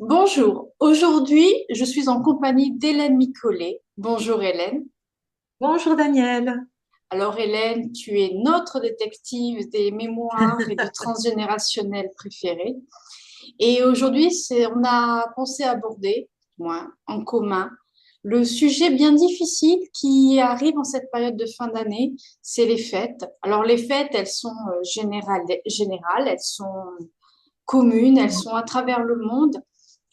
Bonjour, aujourd'hui je suis en compagnie d'Hélène Micollet. Bonjour Hélène. Bonjour Daniel. Alors Hélène, tu es notre détective des mémoires et du transgénérationnel préféré. Et aujourd'hui, on a pensé aborder, moi, en commun, le sujet bien difficile qui arrive en cette période de fin d'année, c'est les fêtes. Alors les fêtes, elles sont générales, elles sont communes, elles sont à travers le monde.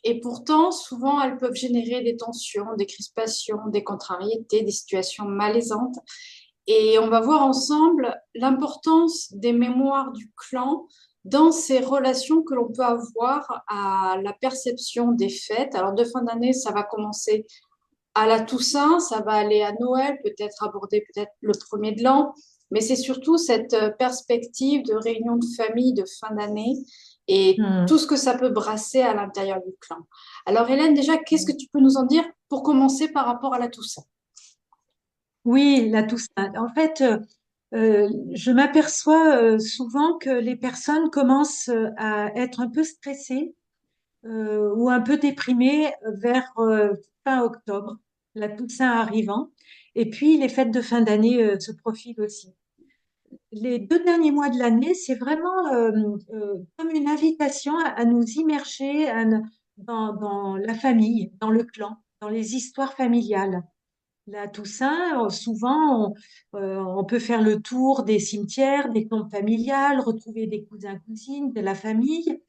Et pourtant, souvent, elles peuvent générer des tensions, des crispations, des contrariétés, des situations malaisantes. Et on va voir ensemble l'importance des mémoires du clan dans ces relations que l'on peut avoir à la perception des fêtes. Alors, de fin d'année, ça va commencer à la Toussaint, ça va aller à Noël, peut-être aborder peut-être le premier de l'an, mais c'est surtout cette perspective de réunion de famille de fin d'année et Hmm. tout ce que ça peut brasser à l'intérieur du clan. Alors Hélène, déjà, qu'est-ce que tu peux nous en dire pour commencer par rapport à la Toussaint? Oui, la Toussaint. En fait, je m'aperçois souvent que les personnes commencent à être un peu stressées ou un peu déprimées vers fin octobre, la Toussaint arrivant, et puis les fêtes de fin d'année se profilent aussi. Les 2 derniers mois de l'année, c'est vraiment comme une invitation à nous immerger dans la famille, dans le clan, dans les histoires familiales. La Toussaint, souvent, on peut faire le tour des cimetières, des tombes familiales, retrouver des cousins, cousines, de la famille.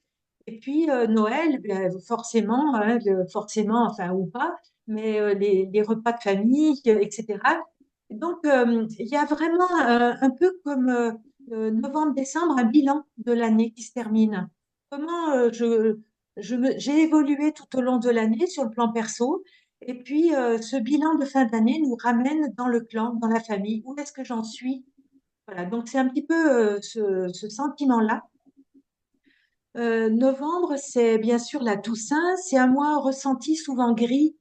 Et puis Noël, ben, forcément, hein, forcément, enfin ou pas, mais les repas de famille, etc. Et donc, il y a vraiment un peu comme novembre-décembre, un bilan de l'année qui se termine. Comment j'ai évolué tout au long de l'année sur le plan perso, et puis ce bilan de fin d'année nous ramène dans le clan, dans la famille. Où est-ce que j'en suis? Voilà, donc c'est un petit peu ce sentiment-là. Novembre, c'est bien sûr la Toussaint. C'est un mois ressenti souvent gris.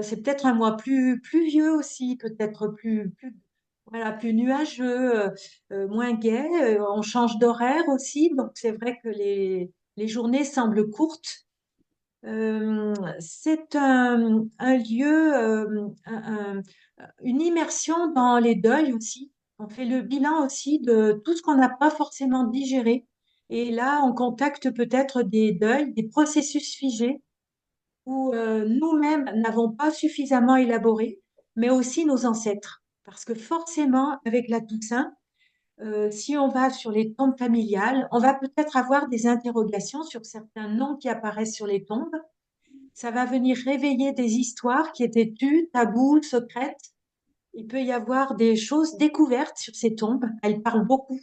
C'est peut-être un mois plus pluvieux aussi, peut-être voilà, plus nuageux, moins gai. On change d'horaire aussi, donc c'est vrai que les journées semblent courtes. C'est un lieu, une immersion dans les deuils aussi. On fait le bilan aussi de tout ce qu'on n'a pas forcément digéré. Et là, on contacte peut-être des deuils, des processus figés où nous-mêmes n'avons pas suffisamment élaboré, mais aussi nos ancêtres. Parce que forcément, avec la Toussaint, si on va sur les tombes familiales, on va peut-être avoir des interrogations sur certains noms qui apparaissent sur les tombes. Ça va venir réveiller des histoires qui étaient tues, taboues, secrètes. Il peut y avoir des choses découvertes sur ces tombes. Elles parlent beaucoup.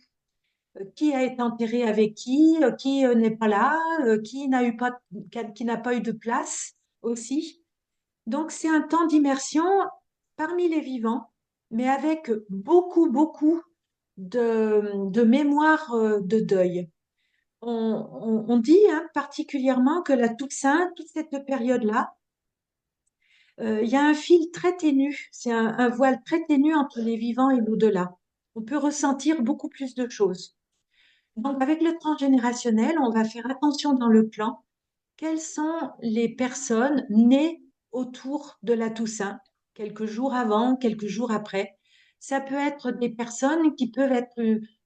Qui a été enterré avec qui n'est pas là, qui n'a eu pas, qui n'a pas eu de place aussi. Donc c'est un temps d'immersion parmi les vivants, mais avec beaucoup, beaucoup de mémoire de deuil. On dit hein, particulièrement que la Toussaint, toute cette période-là, il y a un fil très ténu, c'est un voile très ténu entre les vivants et l'au-delà. On peut ressentir beaucoup plus de choses. Donc, avec le transgénérationnel, on va faire attention dans le clan. Quelles sont les personnes nées autour de la Toussaint, quelques jours avant, quelques jours après? Ça peut être des personnes qui peuvent être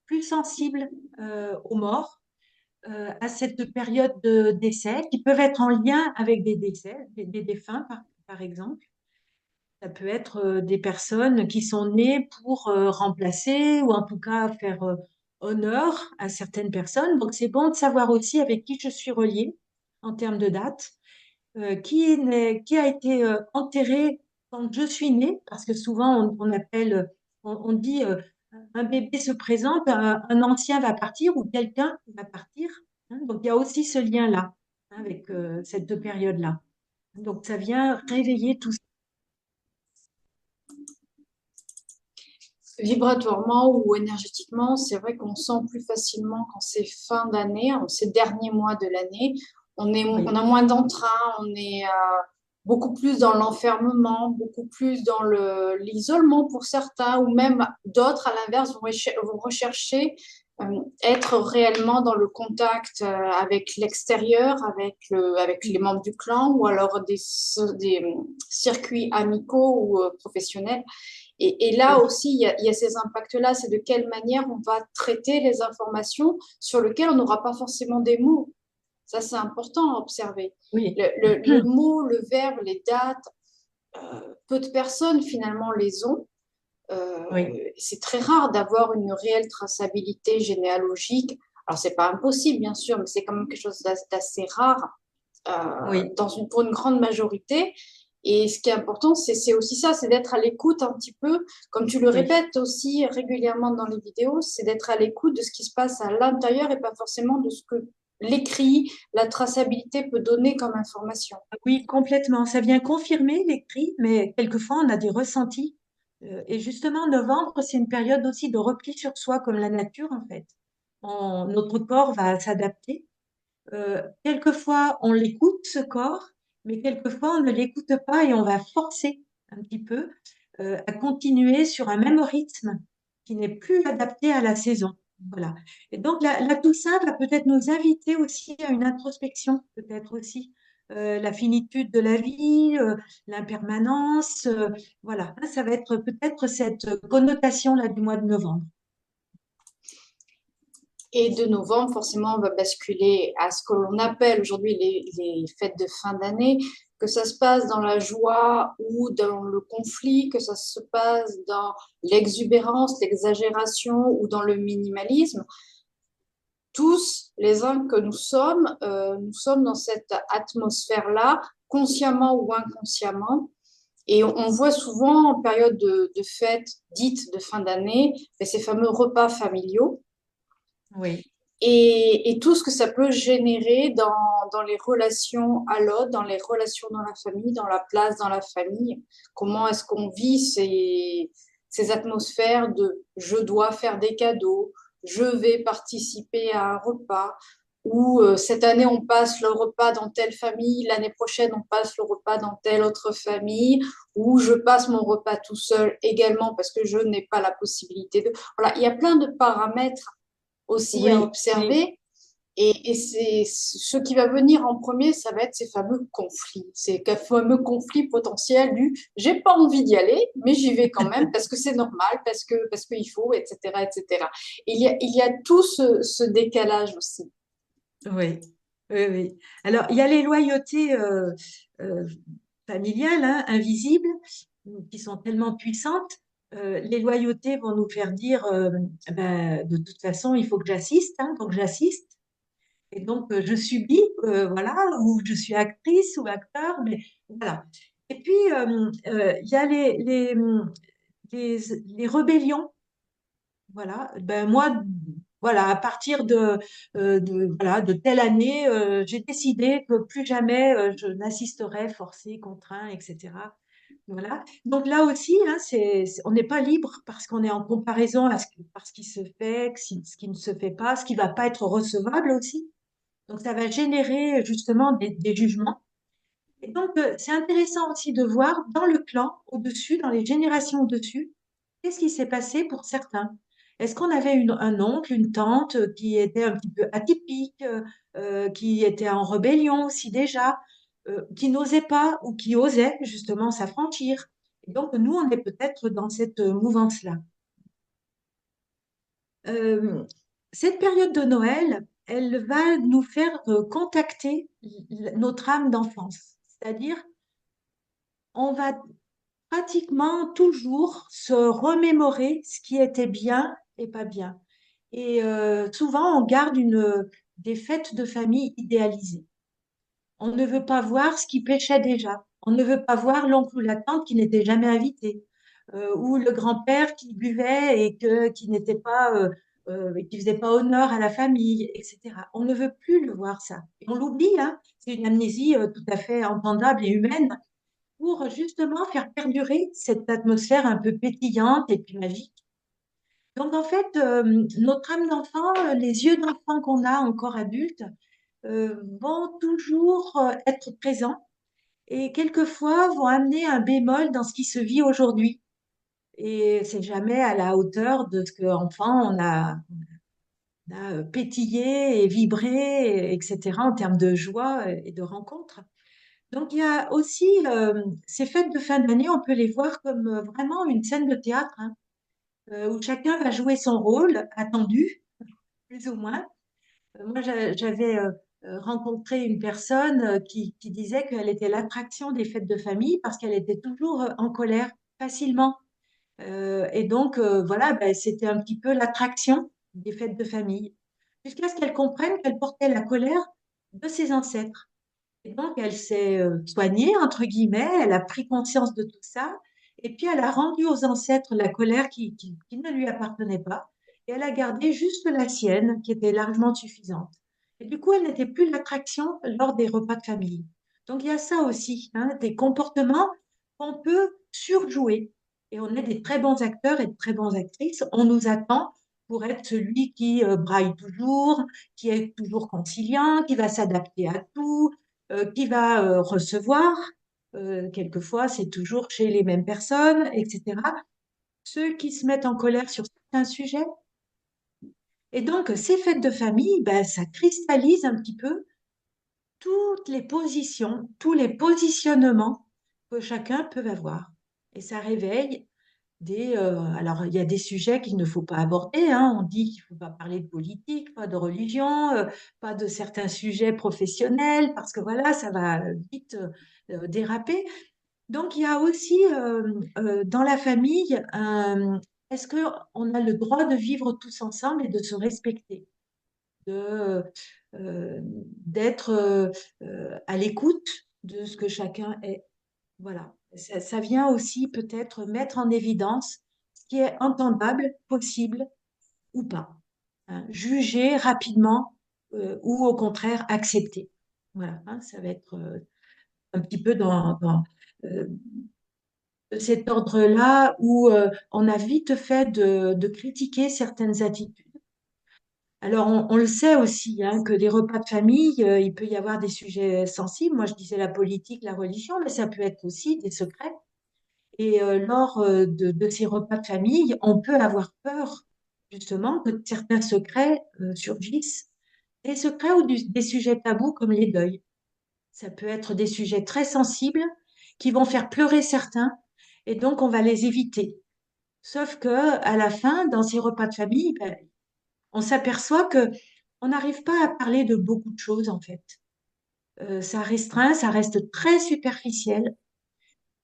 plus sensibles aux morts, à cette période de décès, qui peuvent être en lien avec des décès, des défunts par exemple. Ça peut être des personnes qui sont nées pour remplacer ou en tout cas faire honneur à certaines personnes. Donc c'est bon de savoir aussi avec qui je suis reliée en termes de date, qui a été enterré quand je suis née, parce que souvent on appelle, on dit un bébé se présente, un ancien va partir ou quelqu'un va partir. Hein. Donc il y a aussi ce lien-là hein, avec cette période-là. Donc ça vient réveiller tout ça. Vibratoirement ou énergétiquement, c'est vrai qu'on sent plus facilement quand c'est fin d'année, en ces derniers mois de l'année, on Oui. a moins d'entrain, on est beaucoup plus dans l'enfermement, beaucoup plus dans l'isolement pour certains, ou même d'autres, à l'inverse, vont rechercher être réellement dans le contact avec l'extérieur, avec les membres du clan, ou alors des circuits amicaux ou professionnels. Et là Oui, aussi, il y a ces impacts-là, c'est de quelle manière on va traiter les informations sur lesquelles on n'aura pas forcément des mots. Ça, c'est important à observer. oui, Le mot, le verbe, les dates, peu de personnes finalement les ont. oui, C'est très rare d'avoir une réelle traçabilité généalogique. Alors, c'est pas impossible, bien sûr, mais c'est quand même quelque chose d'assez rare oui, pour une grande majorité. Et ce qui est important, c'est aussi ça, c'est d'être à l'écoute un petit peu, comme tu le oui. répètes aussi régulièrement dans les vidéos, c'est d'être à l'écoute de ce qui se passe à l'intérieur et pas forcément de ce que l'écrit, la traçabilité peut donner comme information. Oui, complètement. Ça vient confirmer l'écrit, mais quelquefois on a des ressentis. Et justement, novembre, c'est une période aussi de repli sur soi, comme la nature en fait. Notre corps va s'adapter. Quelquefois, on l'écoute, ce corps, mais quelquefois, on ne l'écoute pas et on va forcer un petit peu à continuer sur un même rythme qui n'est plus adapté à la saison. Voilà. Et donc, la Toussaint va peut-être nous inviter aussi à une introspection, peut-être aussi. La finitude de la vie, l'impermanence, voilà. Ça va être peut-être cette connotation-là du mois de novembre. Et de novembre, forcément, on va basculer à ce que l'on appelle aujourd'hui les fêtes de fin d'année, que ça se passe dans la joie ou dans le conflit, que ça se passe dans l'exubérance, l'exagération ou dans le minimalisme. Tous les uns que nous sommes dans cette atmosphère-là, consciemment ou inconsciemment. Et on voit souvent en période de fêtes dites de fin d'année ces fameux repas familiaux Oui, et tout ce que ça peut générer dans les relations à l'autre, dans les relations dans la famille, dans la place dans la famille. Comment est-ce qu'on vit ces atmosphères de je dois faire des cadeaux, je vais participer à un repas, ou cette année on passe le repas dans telle famille, l'année prochaine on passe le repas dans telle autre famille, ou je passe mon repas tout seul également parce que je n'ai pas la possibilité de... Voilà, il y a plein de paramètres aussi à oui, oui. observer. Et c'est ce qui va venir en premier, ça va être ces fameux conflits, ces fameux conflits potentiels du j'ai pas envie d'y aller, mais j'y vais quand même parce que c'est normal, parce qu'il faut, etc., etc. Il y a tout ce décalage aussi. Oui, oui, oui. Alors, il y a les loyautés euh, familiales, hein, invisibles, qui sont tellement puissantes. Les loyautés vont nous faire dire, ben, de toute façon, il faut que j'assiste, hein, donc j'assiste. Et donc, je subis, voilà, ou je suis actrice ou acteur, mais voilà. Et puis, il y a les, les rébellions. Voilà, ben moi, voilà, à partir voilà, de telle année, j'ai décidé que plus jamais je n'assisterai forcé, contraint, etc. Voilà. Donc là aussi, hein, on n'est pas libre parce qu'on est en comparaison par ce qui se fait, ce qui ne se fait pas, ce qui va pas être recevable aussi. Donc ça va générer justement des jugements. Et donc c'est intéressant aussi de voir dans le clan au-dessus, dans les générations au-dessus, qu'est-ce qui s'est passé pour certains? Est-ce qu'on avait un oncle, une tante qui était un petit peu atypique, qui était en rébellion aussi déjà, qui n'osait pas ou qui osait justement s'affranchir? Et donc, nous, on est peut-être dans cette mouvance-là. Euh, cette période de Noël, elle va nous faire contacter notre âme d'enfance. C'est-à-dire, on va pratiquement toujours se remémorer ce qui était bien et pas bien. Et souvent, on garde des fêtes de famille idéalisées. On ne veut pas voir ce qui pêchait déjà. On ne veut pas voir l'oncle ou la tante qui n'était jamais invité, ou le grand-père qui buvait et qui n'était pas, qui faisait pas honneur à la famille, etc. On ne veut plus le voir ça. Et on l'oublie, hein. C'est une amnésie tout à fait entendable et humaine pour justement faire perdurer cette atmosphère un peu pétillante et puis magique. Donc en fait, notre âme d'enfant, les yeux d'enfant qu'on a encore adultes, vont toujours être présents et quelquefois vont amener un bémol dans ce qui se vit aujourd'hui. Et c'est jamais à la hauteur de ce qu'enfant on a. pétiller et vibrer, etc., en termes de joie et de rencontres. Donc, il y a aussi ces fêtes de fin d'année, on peut les voir comme vraiment une scène de théâtre, hein, où chacun va jouer son rôle attendu, plus ou moins. Moi, j'avais rencontré une personne qui disait qu'elle était l'attraction des fêtes de famille parce qu'elle était toujours en colère facilement. Et donc, voilà, ben, c'était un petit peu l'attraction des fêtes de famille, jusqu'à ce qu'elle comprenne qu'elle portait la colère de ses ancêtres. Et donc, elle s'est soignée, entre guillemets, elle a pris conscience de tout ça, et puis elle a rendu aux ancêtres la colère qui ne lui appartenait pas, et elle a gardé juste la sienne, qui était largement suffisante. Et du coup, elle n'était plus l'attraction lors des repas de famille. Donc, il y a ça aussi, hein, des comportements qu'on peut surjouer. Et on est des très bons acteurs et de très bonnes actrices. On nous attend pour être celui qui braille toujours, qui est toujours conciliant, qui va s'adapter à tout, qui va recevoir. Quelquefois, c'est toujours chez les mêmes personnes, etc. Ceux qui se mettent en colère sur certains sujets. Et donc, ces fêtes de famille, ben, ça cristallise un petit peu toutes les positions, tous les positionnements que chacun peut avoir. Et ça réveille alors, il y a des sujets qu'il ne faut pas aborder, hein. On dit qu'il ne faut pas parler de politique, pas de religion, pas de certains sujets professionnels, parce que voilà, ça va vite déraper. Donc, il y a aussi dans la famille, est-ce qu'on a le droit de vivre tous ensemble et de se respecter, de, d'être à l'écoute de ce que chacun est. Voilà. Ça vient aussi peut-être mettre en évidence ce qui est entendable, possible ou pas, hein. Juger rapidement ou au contraire accepter. Voilà, hein, ça va être un petit peu dans euh, cet ordre-là où on a vite fait de critiquer certaines attitudes. Alors, on le sait aussi, hein, que des repas de famille, il peut y avoir des sujets sensibles. Moi, je disais la politique, la religion, mais ça peut être aussi des secrets. Et lors de ces repas de famille, on peut avoir peur justement que certains secrets surgissent. Des secrets ou des sujets tabous comme les deuils. Ça peut être des sujets très sensibles qui vont faire pleurer certains et donc on va les éviter. Sauf que à la fin, dans ces repas de famille, ben, on s'aperçoit que on n'arrive pas à parler de beaucoup de choses en fait. Ça restreint, ça reste très superficiel.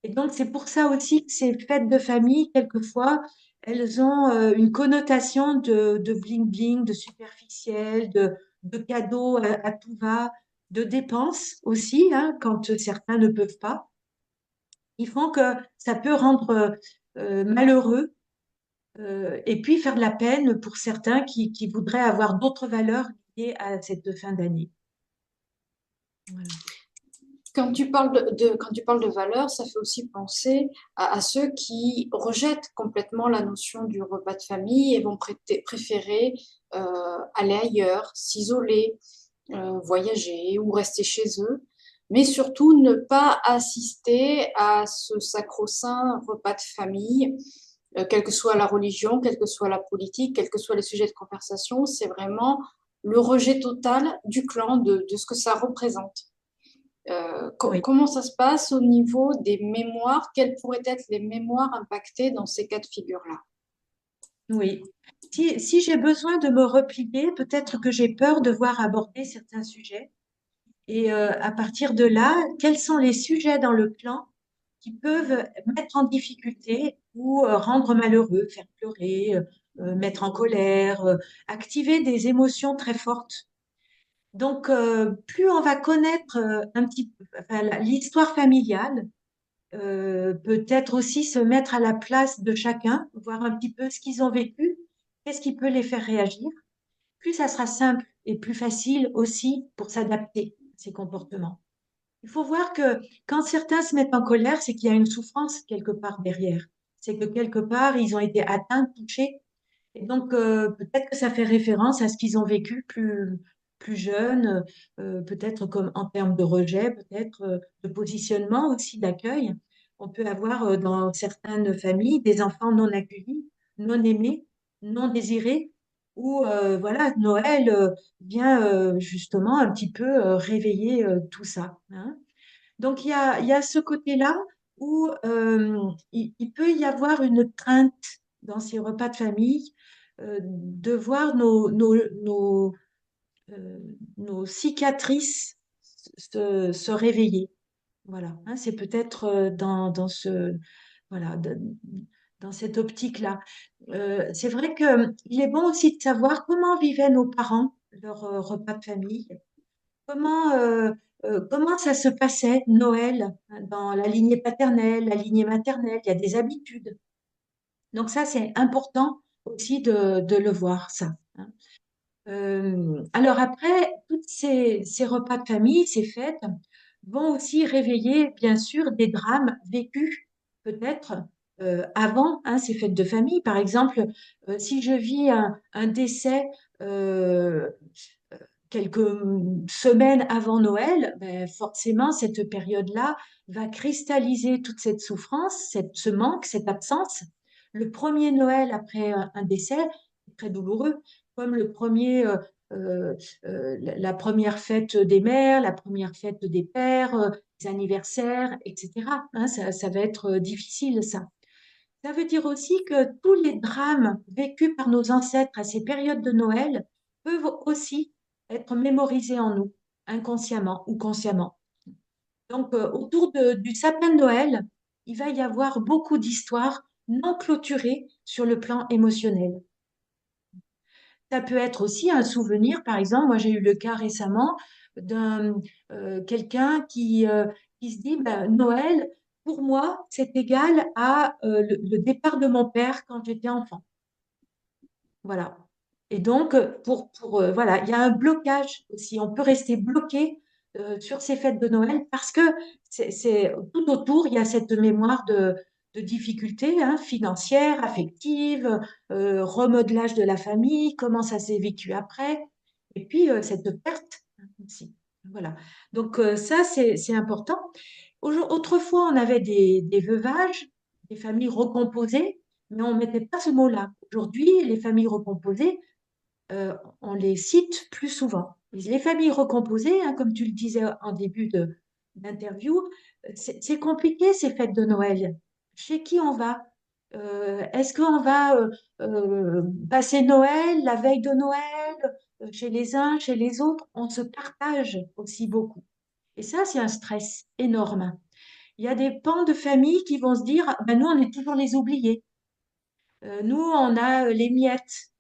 Et donc, c'est pour ça aussi que ces fêtes de famille, quelquefois, elles ont une connotation de bling-bling, de superficiel, de cadeaux à tout va, de dépenses aussi, hein, quand certains ne peuvent pas. Ils font que ça peut rendre malheureux et puis faire de la peine pour certains qui voudraient avoir d'autres valeurs liées à cette fin d'année. Voilà. Quand tu parles de valeur, ça fait aussi penser à ceux qui rejettent complètement la notion du repas de famille et vont préférer aller ailleurs, s'isoler, voyager ou rester chez eux, mais surtout ne pas assister à ce sacro-saint repas de famille, quelle que soit la religion, quelle que soit la politique, quels que soient les sujets de conversation. C'est vraiment le rejet total du clan, de ce que ça représente. Oui. Comment ça se passe au niveau des mémoires? Quelles pourraient être les mémoires impactées dans ces cas de figure-là? Oui. Si j'ai besoin de me replier, peut-être que j'ai peur de voir aborder certains sujets. Et à partir de là, quels sont les sujets dans le clan qui peuvent mettre en difficulté ou rendre malheureux, faire pleurer, mettre en colère, activer des émotions très fortes. Donc, plus on va connaître un petit peu enfin, l'histoire familiale, peut-être aussi se mettre à la place de chacun, voir un petit peu ce qu'ils ont vécu, qu'est-ce qui peut les faire réagir, plus ça sera simple et plus facile aussi pour s'adapter à ces comportements. Il faut voir que quand certains se mettent en colère, c'est qu'il y a une souffrance quelque part derrière. C'est que quelque part, ils ont été atteints, touchés. Et donc, peut-être que ça fait référence à ce qu'ils ont vécu plus jeunes, peut-être comme en termes de rejet, peut-être de positionnement aussi, d'accueil. On peut avoir dans certaines familles des enfants non accueillis, non aimés, non désirés. où voilà, Noël vient justement un petit peu réveiller tout ça, hein. Donc il y a ce côté-là où il peut y avoir une crainte dans ces repas de famille de voir euh, nos cicatrices se réveiller. Voilà, hein, c'est peut-être dans ce, voilà, dans cette optique-là. C'est vrai qu'il est bon aussi de savoir comment vivaient nos parents leur repas de famille, comment, comment ça se passait Noël hein, dans la lignée paternelle, la lignée maternelle. Il y a des habitudes. Donc ça, c'est important aussi de le voir, ça, hein. Alors après, toutes ces repas de famille, ces fêtes, vont aussi réveiller, bien sûr, des drames vécus peut-être avant hein, ces fêtes de famille. Par exemple, si je vis un décès euh, quelques semaines avant Noël, ben forcément, cette période-là va cristalliser toute cette souffrance, ce manque, cette absence. Le premier Noël après un décès est très douloureux, comme le premier, la première fête des mères, la première fête des pères, les anniversaires, etc. Hein, ça va être difficile, ça. Ça veut dire aussi que tous les drames vécus par nos ancêtres à ces périodes de Noël peuvent aussi être mémorisés en nous, inconsciemment ou consciemment. Donc, autour du sapin de Noël, il va y avoir beaucoup d'histoires non clôturées sur le plan émotionnel. Ça peut être aussi un souvenir, par exemple, moi j'ai eu le cas récemment d'un quelqu'un qui se dit ben, Noël, pour moi, c'est égal à le départ de mon père quand j'étais enfant. Voilà. Et donc, voilà, il y a un blocage aussi. On peut rester bloqué sur ces fêtes de Noël parce que tout autour, il y a cette mémoire de difficultés hein, financières, affectives, remodelage de la famille, comment ça s'est vécu après, et puis cette perte aussi. Voilà. Donc, ça, c'est important. Autrefois, on avait des veuvages, des familles recomposées, mais on ne mettait pas ce mot-là. Aujourd'hui, les familles recomposées, on les cite plus souvent. Les familles recomposées, hein, comme tu le disais en début d'interview, c'est compliqué ces fêtes de Noël. Chez qui on va? Est-ce qu'on va passer Noël, la veille de Noël, chez les uns, chez les autres? On se partage aussi beaucoup. Et ça, c'est un stress énorme. Il y a des pans de famille qui vont se dire, ah, ben nous, on est toujours les oubliés. Nous, on a les miettes.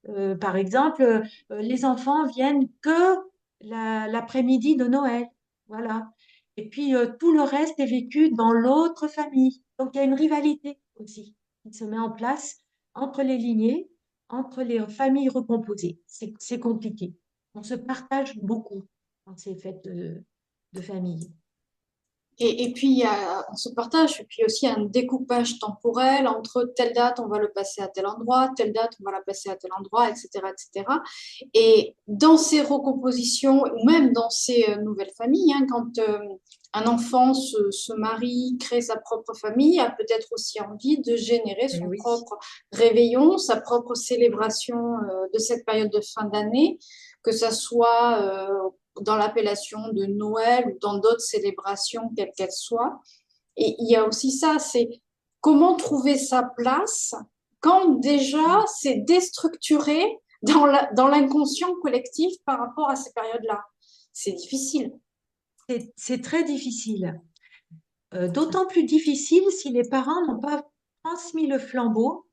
Par exemple, les enfants viennent que l'après-midi de Noël. Voilà. Et puis, tout le reste est vécu dans l'autre famille. Donc, il y a une rivalité aussi qui se met en place entre les lignées, entre les familles recomposées. C'est compliqué. On se partage beaucoup dans ces fêtes de famille. Et puis, on se partage, et puis aussi un découpage temporel entre telle date, on va le passer à tel endroit, telle date, on va la passer à tel endroit, etc., etc. Et dans ces recompositions, ou même dans ces nouvelles familles, hein, quand un enfant se marie, crée sa propre famille, a peut-être aussi envie de générer Eh son oui. propre réveillon, sa propre célébration de cette période de fin d'année, que ça soit dans l'appellation de Noël ou dans d'autres célébrations, quelles qu'elles soient. Et il y a aussi ça, c'est comment trouver sa place quand déjà c'est déstructuré dans l'inconscient collectif par rapport à ces périodes-là. C'est difficile. C'est très difficile. D'autant plus difficile si les parents n'ont pas transmis le flambeau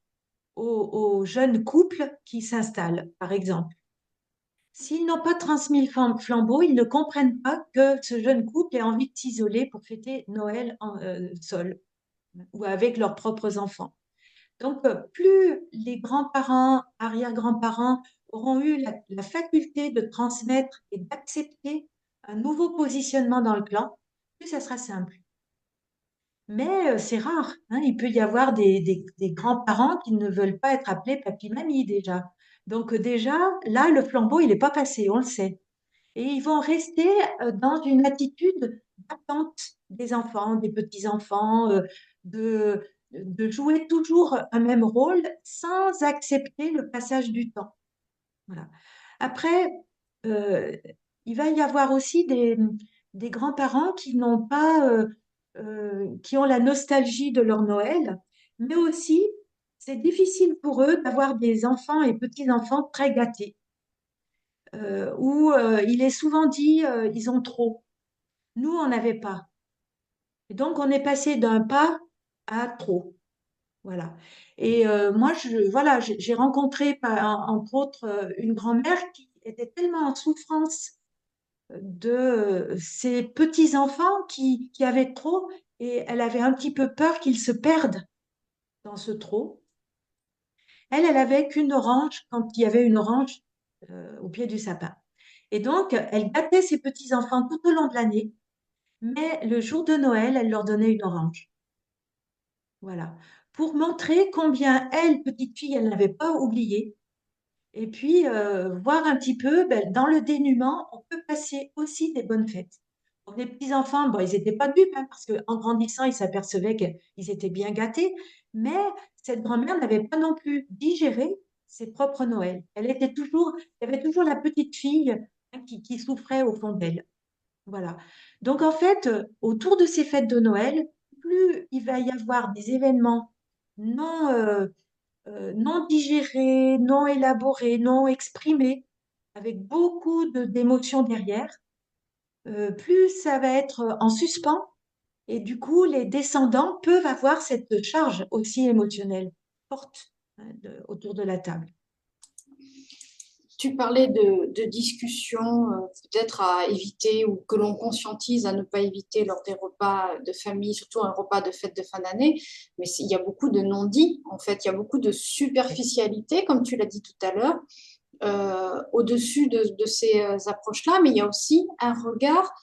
aux jeunes couples qui s'installent, par exemple. S'ils n'ont pas transmis le flambeau, ils ne comprennent pas que ce jeune couple ait envie de s'isoler pour fêter Noël seul ou avec leurs propres enfants. Donc, plus les grands-parents, arrière-grands-parents auront eu la faculté de transmettre et d'accepter un nouveau positionnement dans le clan, plus ça sera simple. Mais c'est rare, hein. Il peut y avoir des grands-parents qui ne veulent pas être appelés papy-mamie déjà. Donc déjà, là, le flambeau, il n'est pas passé, on le sait. Et ils vont rester dans une attitude d'attente des enfants, des petits-enfants, de jouer toujours un même rôle sans accepter le passage du temps. Voilà. Après, euh, il va y avoir aussi des grands-parents qui n'ont pas, qui ont la nostalgie de leur Noël, mais aussi c'est difficile pour eux d'avoir des enfants et petits-enfants très gâtés, où il est souvent dit ils ont trop. Nous, on n'avait pas. Et donc, on est passé d'un pas à trop. Voilà. Et moi, voilà, j'ai rencontré, entre autres, une grand-mère qui était tellement en souffrance de ses petits-enfants qui avaient trop, et elle avait un petit peu peur qu'ils se perdent dans ce trop. Elle avait qu'une orange quand il y avait une orange au pied du sapin. Et donc, elle gâtait ses petits-enfants tout au long de l'année, mais le jour de Noël, elle leur donnait une orange. Voilà. Pour montrer combien elle, petite fille, elle n'avait pas oublié. Et puis, voir un petit peu, ben, dans le dénuement, on peut passer aussi des bonnes fêtes. Donc, les petits-enfants, bon, ils n'étaient pas dupes, hein, parce qu'en grandissant, ils s'apercevaient qu'ils étaient bien gâtés. Mais cette grand-mère n'avait pas non plus digéré ses propres Noëls. Il y avait toujours la petite fille, hein, qui souffrait au fond d'elle. Voilà. Donc, en fait, autour de ces fêtes de Noël, plus il va y avoir des événements non, non digérés, non élaborés, non exprimés, avec beaucoup d'émotions derrière, plus ça va être en suspens. Et du coup, les descendants peuvent avoir cette charge aussi émotionnelle forte, hein, autour de la table. Tu parlais de discussions peut-être à éviter ou que l'on conscientise à ne pas éviter lors des repas de famille, surtout un repas de fête de fin d'année. Mais il y a beaucoup de non-dits, en fait. Il y a beaucoup de superficialité, comme tu l'as dit tout à l'heure, au-dessus de ces approches-là. Mais il y a aussi un regard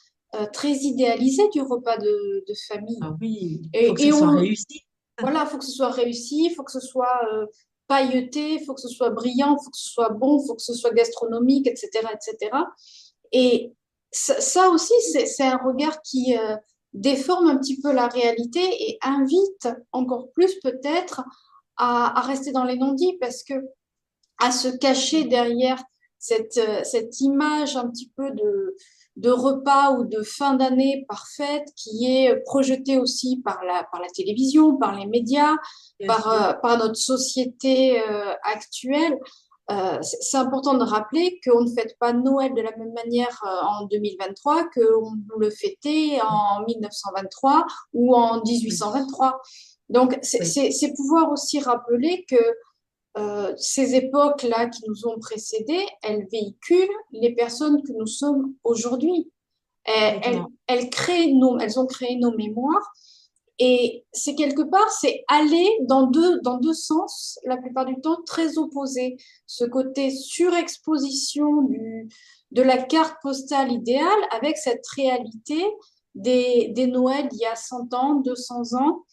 très idéalisé du repas de famille. Ah oui, il faut que Et ce soit on, réussi. voilà, il faut que ce soit réussi, il faut que ce soit pailleté, il faut que ce soit brillant, il faut que ce soit bon, il faut que ce soit gastronomique, etc., etc. Et cetera. Et ça aussi, c'est un regard qui déforme un petit peu la réalité et invite encore plus peut-être à rester dans les non-dits parce que à se cacher derrière cette image un petit peu de repas ou de fin d'année parfaite qui est projetée aussi par la télévision, par les médias, Bien sûr. par notre société actuelle. C'est important de rappeler qu'on ne fête pas Noël de la même manière en 2023 qu'on le fêtait en 1923 ou en Oui, 1823. Donc, oui, c'est pouvoir aussi rappeler que ces époques-là qui nous ont précédés, elles véhiculent les personnes que nous sommes aujourd'hui. complètement. Elles ont créé nos mémoires et c'est quelque part, c'est aller dans deux sens, la plupart du temps très opposés. Ce côté surexposition de la carte postale idéale avec cette réalité des Noëls d'il y a 100 ans, 200 ans,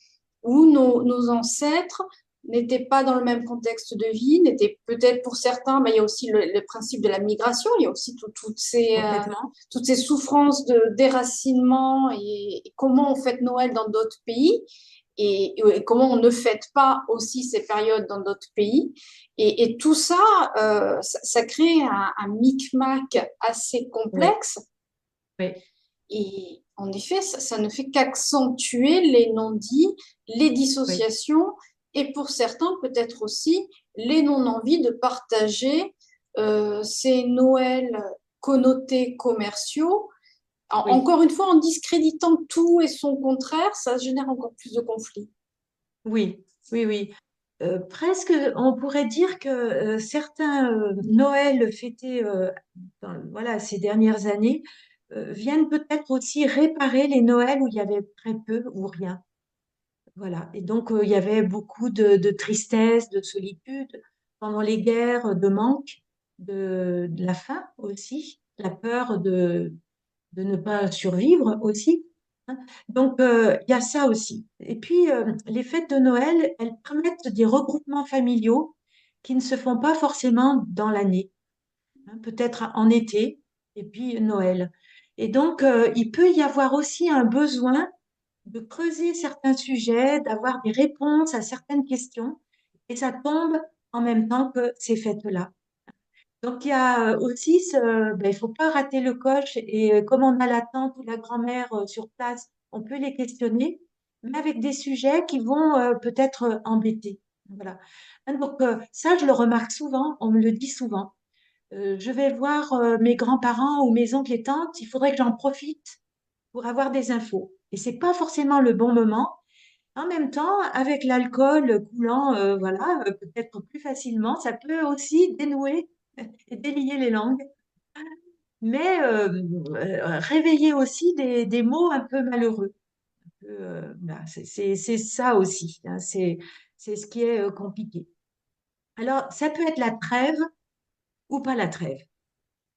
où nos ancêtres n'étaient pas dans le même contexte de vie, n'étaient peut-être pour certains, il y a aussi le principe de la migration, il y a aussi Complètement. toutes ces souffrances de déracinement et comment on fête Noël dans d'autres pays et comment on ne fête pas aussi ces périodes dans d'autres pays. Et tout ça, ça crée un micmac assez Oui, complexe oui, et en effet, ça ne fait qu'accentuer les non-dits, les oui, dissociations et pour certains peut-être aussi les non-envies de partager ces Noëls connotés commerciaux. oui. Encore une fois, en discréditant tout et son contraire, ça génère encore plus de conflits. Oui, oui, oui. Presque, on pourrait dire que certains Noëls fêtés voilà, ces dernières années viennent peut-être aussi réparer les Noëls où il y avait très peu ou rien. Voilà. Et donc, il y avait beaucoup de tristesse, de solitude pendant les guerres, de manque, de la faim aussi, la peur de ne pas survivre aussi, hein. Donc, il y a ça aussi. Et puis, les fêtes de Noël, elles permettent des regroupements familiaux qui ne se font pas forcément dans l'année, hein, peut-être en été, et puis Noël. Et donc, il peut y avoir aussi un besoin de creuser certains sujets, d'avoir des réponses à certaines questions, et ça tombe en même temps que ces fêtes-là. Donc, il y a aussi ben, il faut pas rater le coche. Et comme on a la tante ou la grand-mère sur place, on peut les questionner, mais avec des sujets qui vont peut-être embêter. Voilà. Hein, donc, ça, je le remarque souvent, on me le dit souvent. Je vais voir mes grands-parents ou mes oncles et tantes, il faudrait que j'en profite pour avoir des infos. Et c'est pas forcément le bon moment. En même temps, avec l'alcool coulant, voilà, peut-être plus facilement, ça peut aussi dénouer et délier les langues, mais réveiller aussi des mots un peu malheureux. Voilà, c'est ça aussi, hein, c'est ce qui est compliqué. Alors, ça peut être la trêve ou pas la trêve.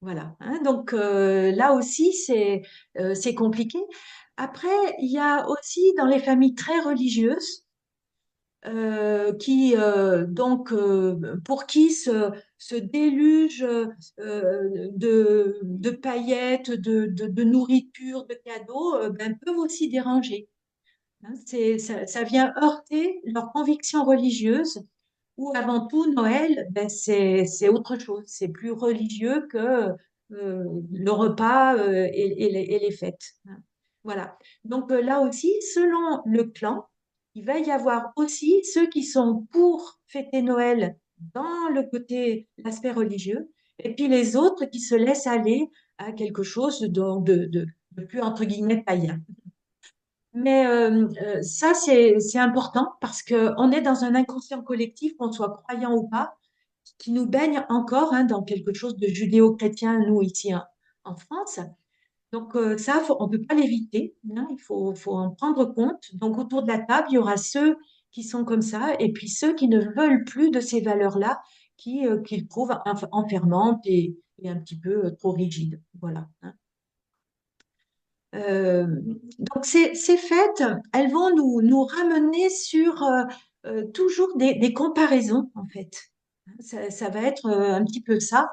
Voilà, hein. Donc là aussi, c'est compliqué. Après, il y a aussi dans les familles très religieuses, qui donc pour qui ce déluge de paillettes, de nourriture, de cadeaux, ben, peuvent aussi déranger. Hein. Ça vient heurter leurs convictions religieuses, ou avant tout, Noël, ben, c'est autre chose. C'est plus religieux que le repas et les fêtes. Hein. Voilà. Donc là aussi, selon le clan, il va y avoir aussi ceux qui sont pour fêter Noël dans le côté, l'aspect religieux, et puis les autres qui se laissent aller à quelque chose de plus, entre guillemets, païen. Mais ça, c'est important parce qu'on est dans un inconscient collectif, qu'on soit croyant ou pas, qui nous baigne encore hein, dans quelque chose de judéo-chrétien, nous, ici en France. Donc ça, on ne peut pas l'éviter, hein, faut en prendre compte. Donc autour de la table, il y aura ceux qui sont comme ça et puis ceux qui ne veulent plus de ces valeurs-là, qu'ils trouvent enfermantes et un petit peu trop rigides. Voilà. Hein. Euh, donc ces fêtes, elles vont nous ramener sur toujours des comparaisons, en fait. Ça va être un petit peu ça.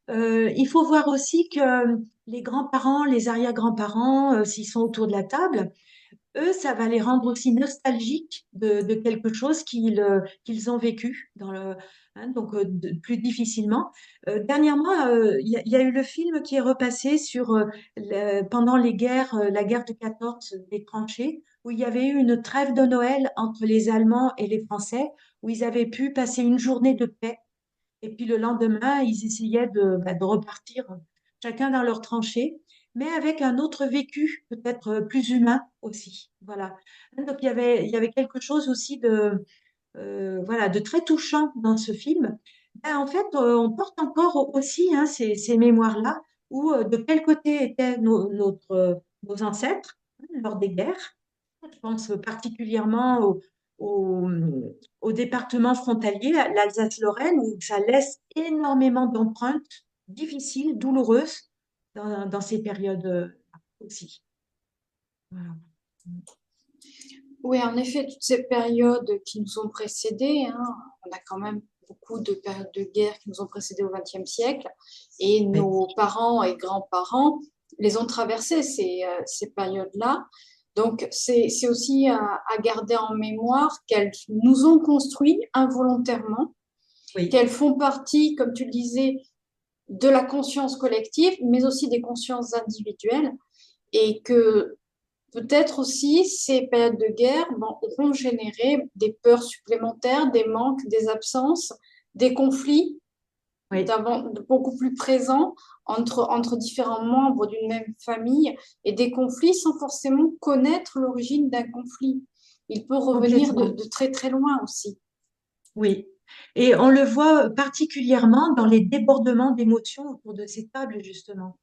Il faut voir aussi que les grands-parents, les arrière-grands-parents, s'ils sont autour de la table, eux, ça va les rendre aussi nostalgiques de quelque chose qu'ils ont vécu hein, donc plus difficilement. Dernièrement, il y a eu le film qui est repassé sur pendant les guerres, la guerre de 14 des tranchées, où il y avait eu une trêve de Noël entre les Allemands et les Français, où ils avaient pu passer une journée de paix. Et puis le lendemain, ils essayaient de repartir chacun dans leur tranchée, mais avec un autre vécu, peut-être plus humain aussi. Voilà. Donc il y avait quelque chose aussi voilà, de très touchant dans ce film. Ben, en fait, on porte encore aussi hein, ces mémoires-là, où de quel côté étaient nos ancêtres hein, lors des guerres. Je pense particulièrement au, au département frontalier, l'Alsace-Lorraine, où ça laisse énormément d'empreintes difficiles, douloureuses dans ces périodes aussi. Voilà. Oui, en effet, toutes ces périodes qui nous ont précédées, hein, on a quand même beaucoup de périodes de guerre qui nous ont précédés au XXe siècle, et Oui, nos parents et grands-parents les ont traversées, ces périodes-là. Donc, c'est aussi à garder en mémoire qu'elles nous ont construits involontairement, oui, qu'elles font partie, comme tu le disais, de la conscience collective, mais aussi des consciences individuelles, et que peut-être aussi, ces périodes de guerre auront généré des peurs supplémentaires, des manques, des absences, des conflits oui, beaucoup plus présents entre différents membres d'une même famille, et des conflits sans forcément connaître l'origine d'un conflit. Il peut revenir complètement. de très très loin aussi. Oui. Et on le voit particulièrement dans les débordements d'émotions autour de ces tables, justement.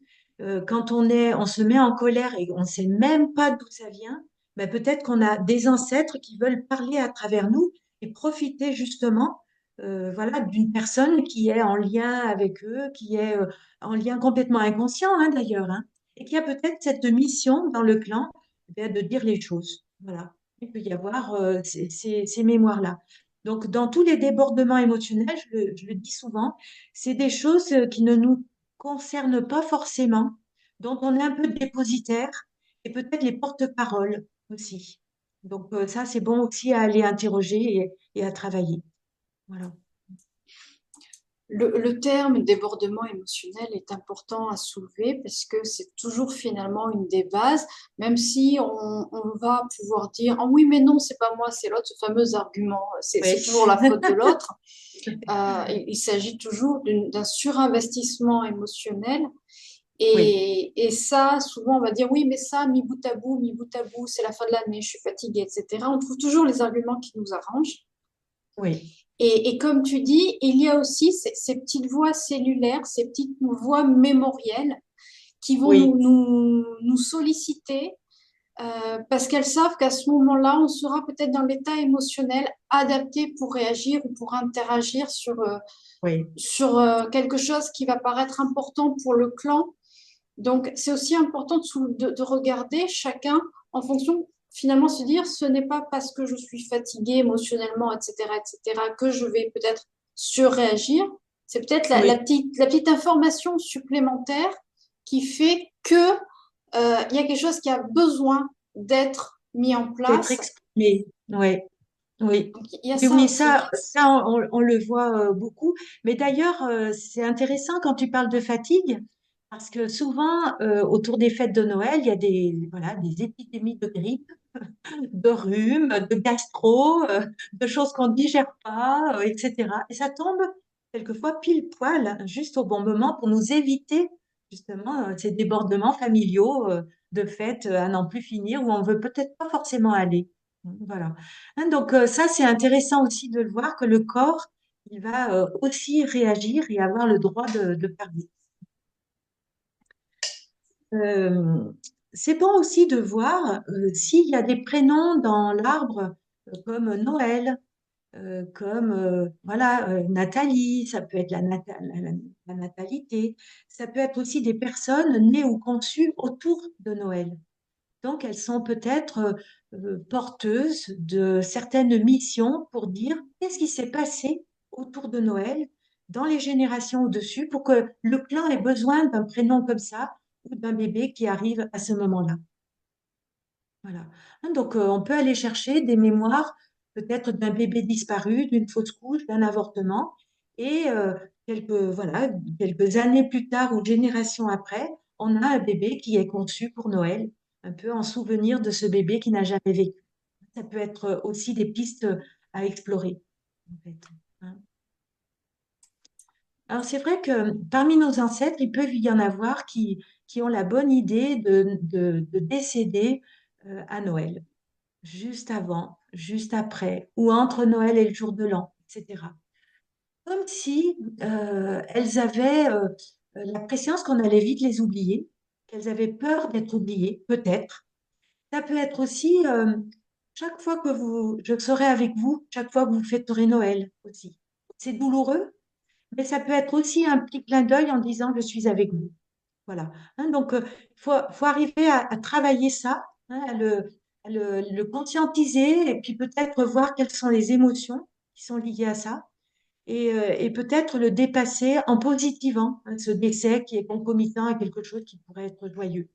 Quand on se met en colère et on ne sait même pas d'où ça vient, ben peut-être qu'on a des ancêtres qui veulent parler à travers nous et profiter justement, voilà, d'une personne qui est en lien avec eux, qui est en lien complètement inconscient, hein, d'ailleurs, hein, et qui a peut-être cette mission dans le clan, ben, de dire les choses. Voilà. Il peut y avoir ces mémoires-là. Donc, dans tous les débordements émotionnels, je le dis souvent, c'est des choses qui ne nous concernent pas forcément, dont on est un peu dépositaire et peut-être les porte-paroles aussi. Donc, ça, c'est bon aussi à aller interroger et à travailler. Voilà. Le terme débordement émotionnel est important à soulever parce que c'est toujours finalement une des bases, même si on va pouvoir dire ah oui, mais non, c'est pas moi, c'est l'autre, ce fameux argument, c'est Oui, toujours la faute de l'autre. Il s'agit toujours d'un surinvestissement émotionnel. oui, Et ça, souvent, on va dire oui, mais ça, mi bout à bout, c'est la fin de l'année, je suis fatiguée, etc. On trouve toujours les arguments qui nous arrangent. oui, Et comme tu dis, il y a aussi ces petites voix cellulaires, ces petites voix mémorielles qui vont oui, nous solliciter parce qu'elles savent qu'à ce moment-là, on sera peut-être dans l'état émotionnel adapté pour réagir ou pour interagir oui, sur quelque chose qui va paraître important pour le clan. Donc, c'est aussi important de regarder chacun en fonction, finalement, se dire, ce n'est pas parce que je suis fatiguée émotionnellement, etc., que je vais peut-être surréagir. C'est peut-être oui. la petite information supplémentaire qui fait que il y a quelque chose qui a besoin d'être mis en D'être place. exprimé. Oui, oui. Donc, il y a Oui, ça oui, aussi. ça on le voit beaucoup. Mais d'ailleurs, c'est intéressant quand tu parles de fatigue, parce que souvent, autour des fêtes de Noël, il y a voilà, des épidémies de grippe, de rhume, de gastro, de choses qu'on ne digère pas, etc. Et ça tombe quelquefois pile poil, juste au bon moment, pour nous éviter justement ces débordements familiaux de fêtes à n'en plus finir, où on veut peut-être pas forcément aller. Voilà. Hein, donc ça, c'est intéressant aussi de le voir que le corps, il va aussi réagir et avoir le droit de parler. Euh, c'est bon aussi de voir s'il y a des prénoms dans l'arbre comme Noël, comme voilà, Nathalie, ça peut être la natalité, ça peut être aussi des personnes nées ou conçues autour de Noël. Donc elles sont peut-être porteuses de certaines missions pour dire qu'est-ce qui s'est passé autour de Noël dans les générations au-dessus pour que le clan ait besoin d'un prénom comme ça ou d'un bébé qui arrive à ce moment-là. Voilà. Hein, donc, on peut aller chercher des mémoires, peut-être d'un bébé disparu, d'une fausse couche, d'un avortement, et voilà, quelques années plus tard ou générations après, on a un bébé qui est conçu pour Noël, un peu en souvenir de ce bébé qui n'a jamais vécu. Ça peut être aussi des pistes à explorer, en fait, hein. Alors, c'est vrai que parmi nos ancêtres, il peut y en avoir qui ont la bonne idée de décéder à Noël juste avant, juste après, ou entre Noël et le jour de l'an, etc. Comme si elles avaient la pression qu'on allait vite les oublier, qu'elles avaient peur d'être oubliées, peut-être. Ça peut être aussi chaque fois que je serai avec vous, chaque fois que vous fêterez Noël aussi. C'est douloureux, mais ça peut être aussi un petit clin d'œil en disant je suis avec vous. Voilà. Hein, donc, faut arriver à travailler ça, hein, le conscientiser et puis peut-être voir quelles sont les émotions qui sont liées à ça et peut-être le dépasser en positivant hein, ce décès qui est concomitant à quelque chose qui pourrait être joyeux.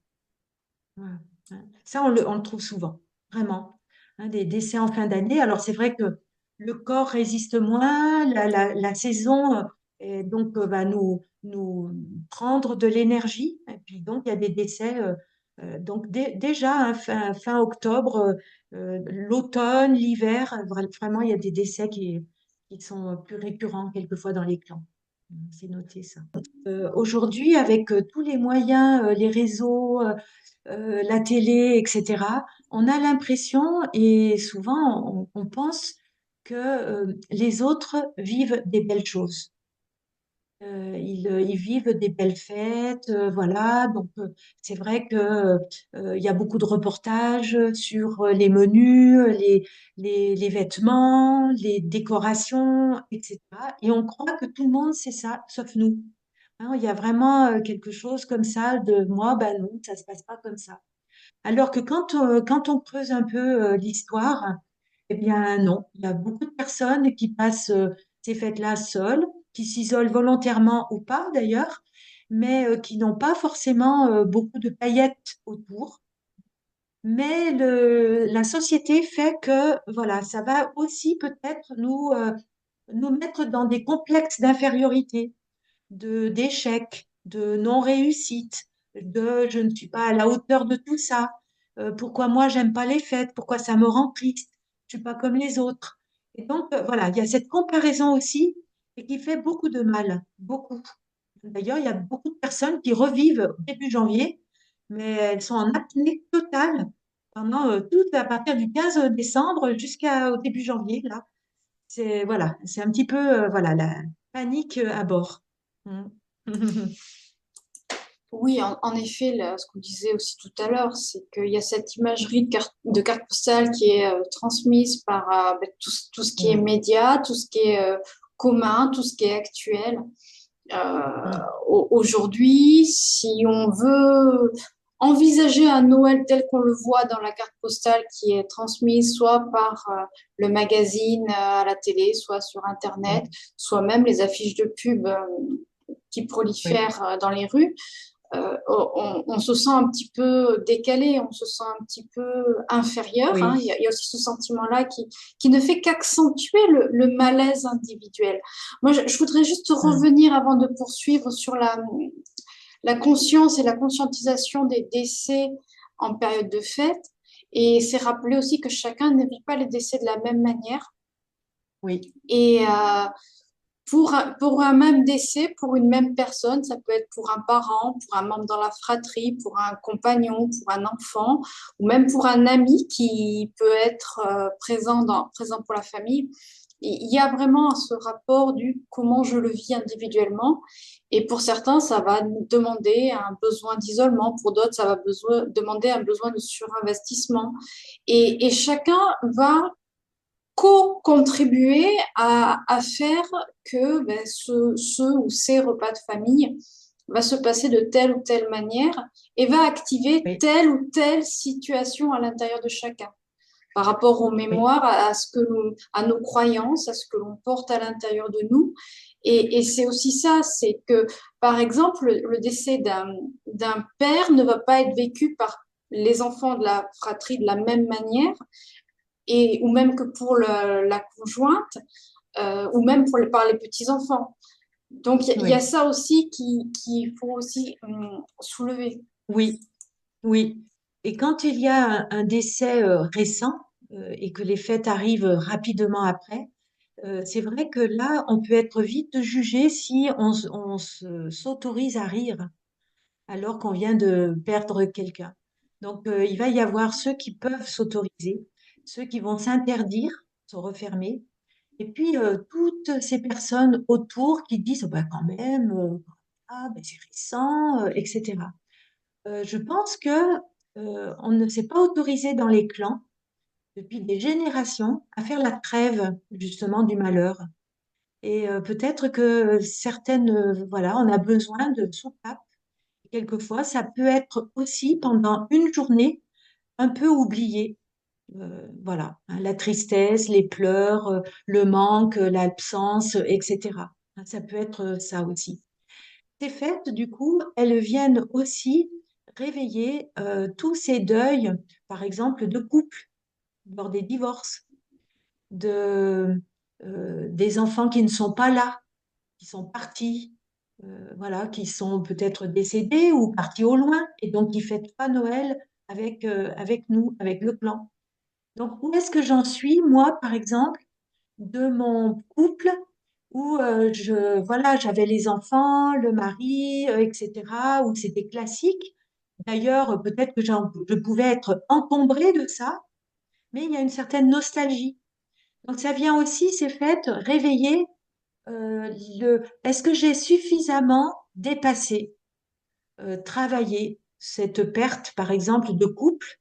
Voilà. Hein. Ça, on le trouve souvent, vraiment. Hein, des décès en fin d'année. Alors, c'est vrai que le corps résiste moins, la saison donc va nous prendre de l'énergie. Et puis, donc, il y a des décès. Donc, déjà, hein, fin octobre, l'automne, l'hiver, vraiment, il y a des décès qui sont plus récurrents quelquefois dans les clans. C'est noté ça. Aujourd'hui, avec tous les moyens, les réseaux, la télé, etc., on a l'impression, et souvent on pense, que les autres vivent des belles choses. Ils vivent des belles fêtes, voilà. Donc c'est vrai que il y a beaucoup de reportages sur les menus, les vêtements, les décorations, etc. Et on croit que tout le monde sait ça, sauf nous. Hein, il y a vraiment quelque chose comme ça de moi, ben non, ça se passe pas comme ça. Alors que quand on creuse un peu l'histoire, eh bien non, il y a beaucoup de personnes qui passent ces fêtes-là seules, qui s'isolent volontairement ou pas d'ailleurs, mais qui n'ont pas forcément beaucoup de paillettes autour. Mais la société fait que, voilà, ça va aussi peut-être nous nous mettre dans des complexes d'infériorité, d'échec, de non-réussite, de je ne suis pas à la hauteur de tout ça. Pourquoi moi j'aime pas les fêtes? Pourquoi ça me rend triste? Je suis pas comme les autres. Et donc voilà, il y a cette comparaison aussi et qui fait beaucoup de mal, beaucoup. D'ailleurs, il y a beaucoup de personnes qui revivent au début janvier, mais elles sont en apnée totale pendant tout à partir du 15 décembre jusqu'au début janvier là. C'est voilà, c'est un petit peu voilà la panique à bord. Mm. Oui, en effet, là, ce qu'on disait aussi tout à l'heure, c'est qu'il y a cette imagerie de carte postale qui est transmise par ben, tout ce qui est Mm. média, tout ce qui est commun, tout ce qui est actuel. Euh, Mm. Aujourd'hui, si on veut envisager un Noël tel qu'on le voit dans la carte postale qui est transmise soit par le magazine à la télé, soit sur Internet, Mm. soit même les affiches de pub qui Oui, prolifèrent dans les rues, on se sent un petit peu décalé, on se sent un petit peu inférieur, hein. oui. Il y a aussi ce sentiment-là qui ne fait qu'accentuer le malaise individuel. Moi, je voudrais juste Mm. revenir avant de poursuivre sur la conscience et la conscientisation des décès en période de fête. Et c'est rappeler aussi que chacun ne vit pas les décès de la même manière. Oui, Et pour un même décès, pour une même personne, ça peut être pour un parent, pour un membre dans la fratrie, pour un compagnon, pour un enfant, ou même pour un ami qui peut être présent pour la famille. Il y a vraiment ce rapport du comment je le vis individuellement. Et pour certains, ça va nous demander un besoin d'isolement. Pour d'autres, ça va demander un besoin de surinvestissement. Et chacun va co-contribuer à faire que ben, ce ou ces repas de famille va se passer de telle ou telle manière et va activer oui, telle ou telle situation à l'intérieur de chacun par rapport aux oui, mémoires, à ce que à nos croyances, à ce que l'on porte à l'intérieur de nous. Et c'est aussi ça, c'est que, par exemple, le décès d'un père ne va pas être vécu par les enfants de la fratrie de la même manière, ou même que pour la conjointe, ou même par les petits-enfants. Donc, il y a oui, ça aussi qu'il faut aussi soulever. oui, oui. Et quand il y a un décès récent et que les fêtes arrivent rapidement après, c'est vrai que là, on peut être vite jugé si s'autorise à rire alors qu'on vient de perdre quelqu'un. Donc, il va y avoir ceux qui peuvent s'autoriser, ceux qui vont s'interdire, se refermer, et puis toutes ces personnes autour qui disent, oh, bah, quand même, ah, bah, c'est récent, etc. Je pense que on ne s'est pas autorisé dans les clans depuis des générations à faire la trêve justement du malheur. Et peut-être que certaines, voilà, on a besoin de soupapes. Quelquefois, ça peut être aussi pendant une journée un peu oublié. Voilà, hein, la tristesse, les pleurs, le manque, l'absence, etc. Hein, ça peut être ça aussi. Ces fêtes, du coup, elles viennent aussi réveiller tous ces deuils, par exemple, de couples lors des divorces, de, des enfants qui ne sont pas là, qui sont partis, voilà, qui sont peut-être décédés ou partis au loin, et donc qui ne fêtent pas Noël avec nous, avec le clan. Donc, où est-ce que j'en suis, moi, par exemple, de mon couple où voilà, j'avais les enfants, le mari, etc., où c'était classique. D'ailleurs, peut-être que je pouvais être encombrée de ça, mais il y a une certaine nostalgie. Donc, ça vient aussi, ces fêtes, réveiller est-ce que j'ai suffisamment dépassé, travaillé cette perte, par exemple, de couple,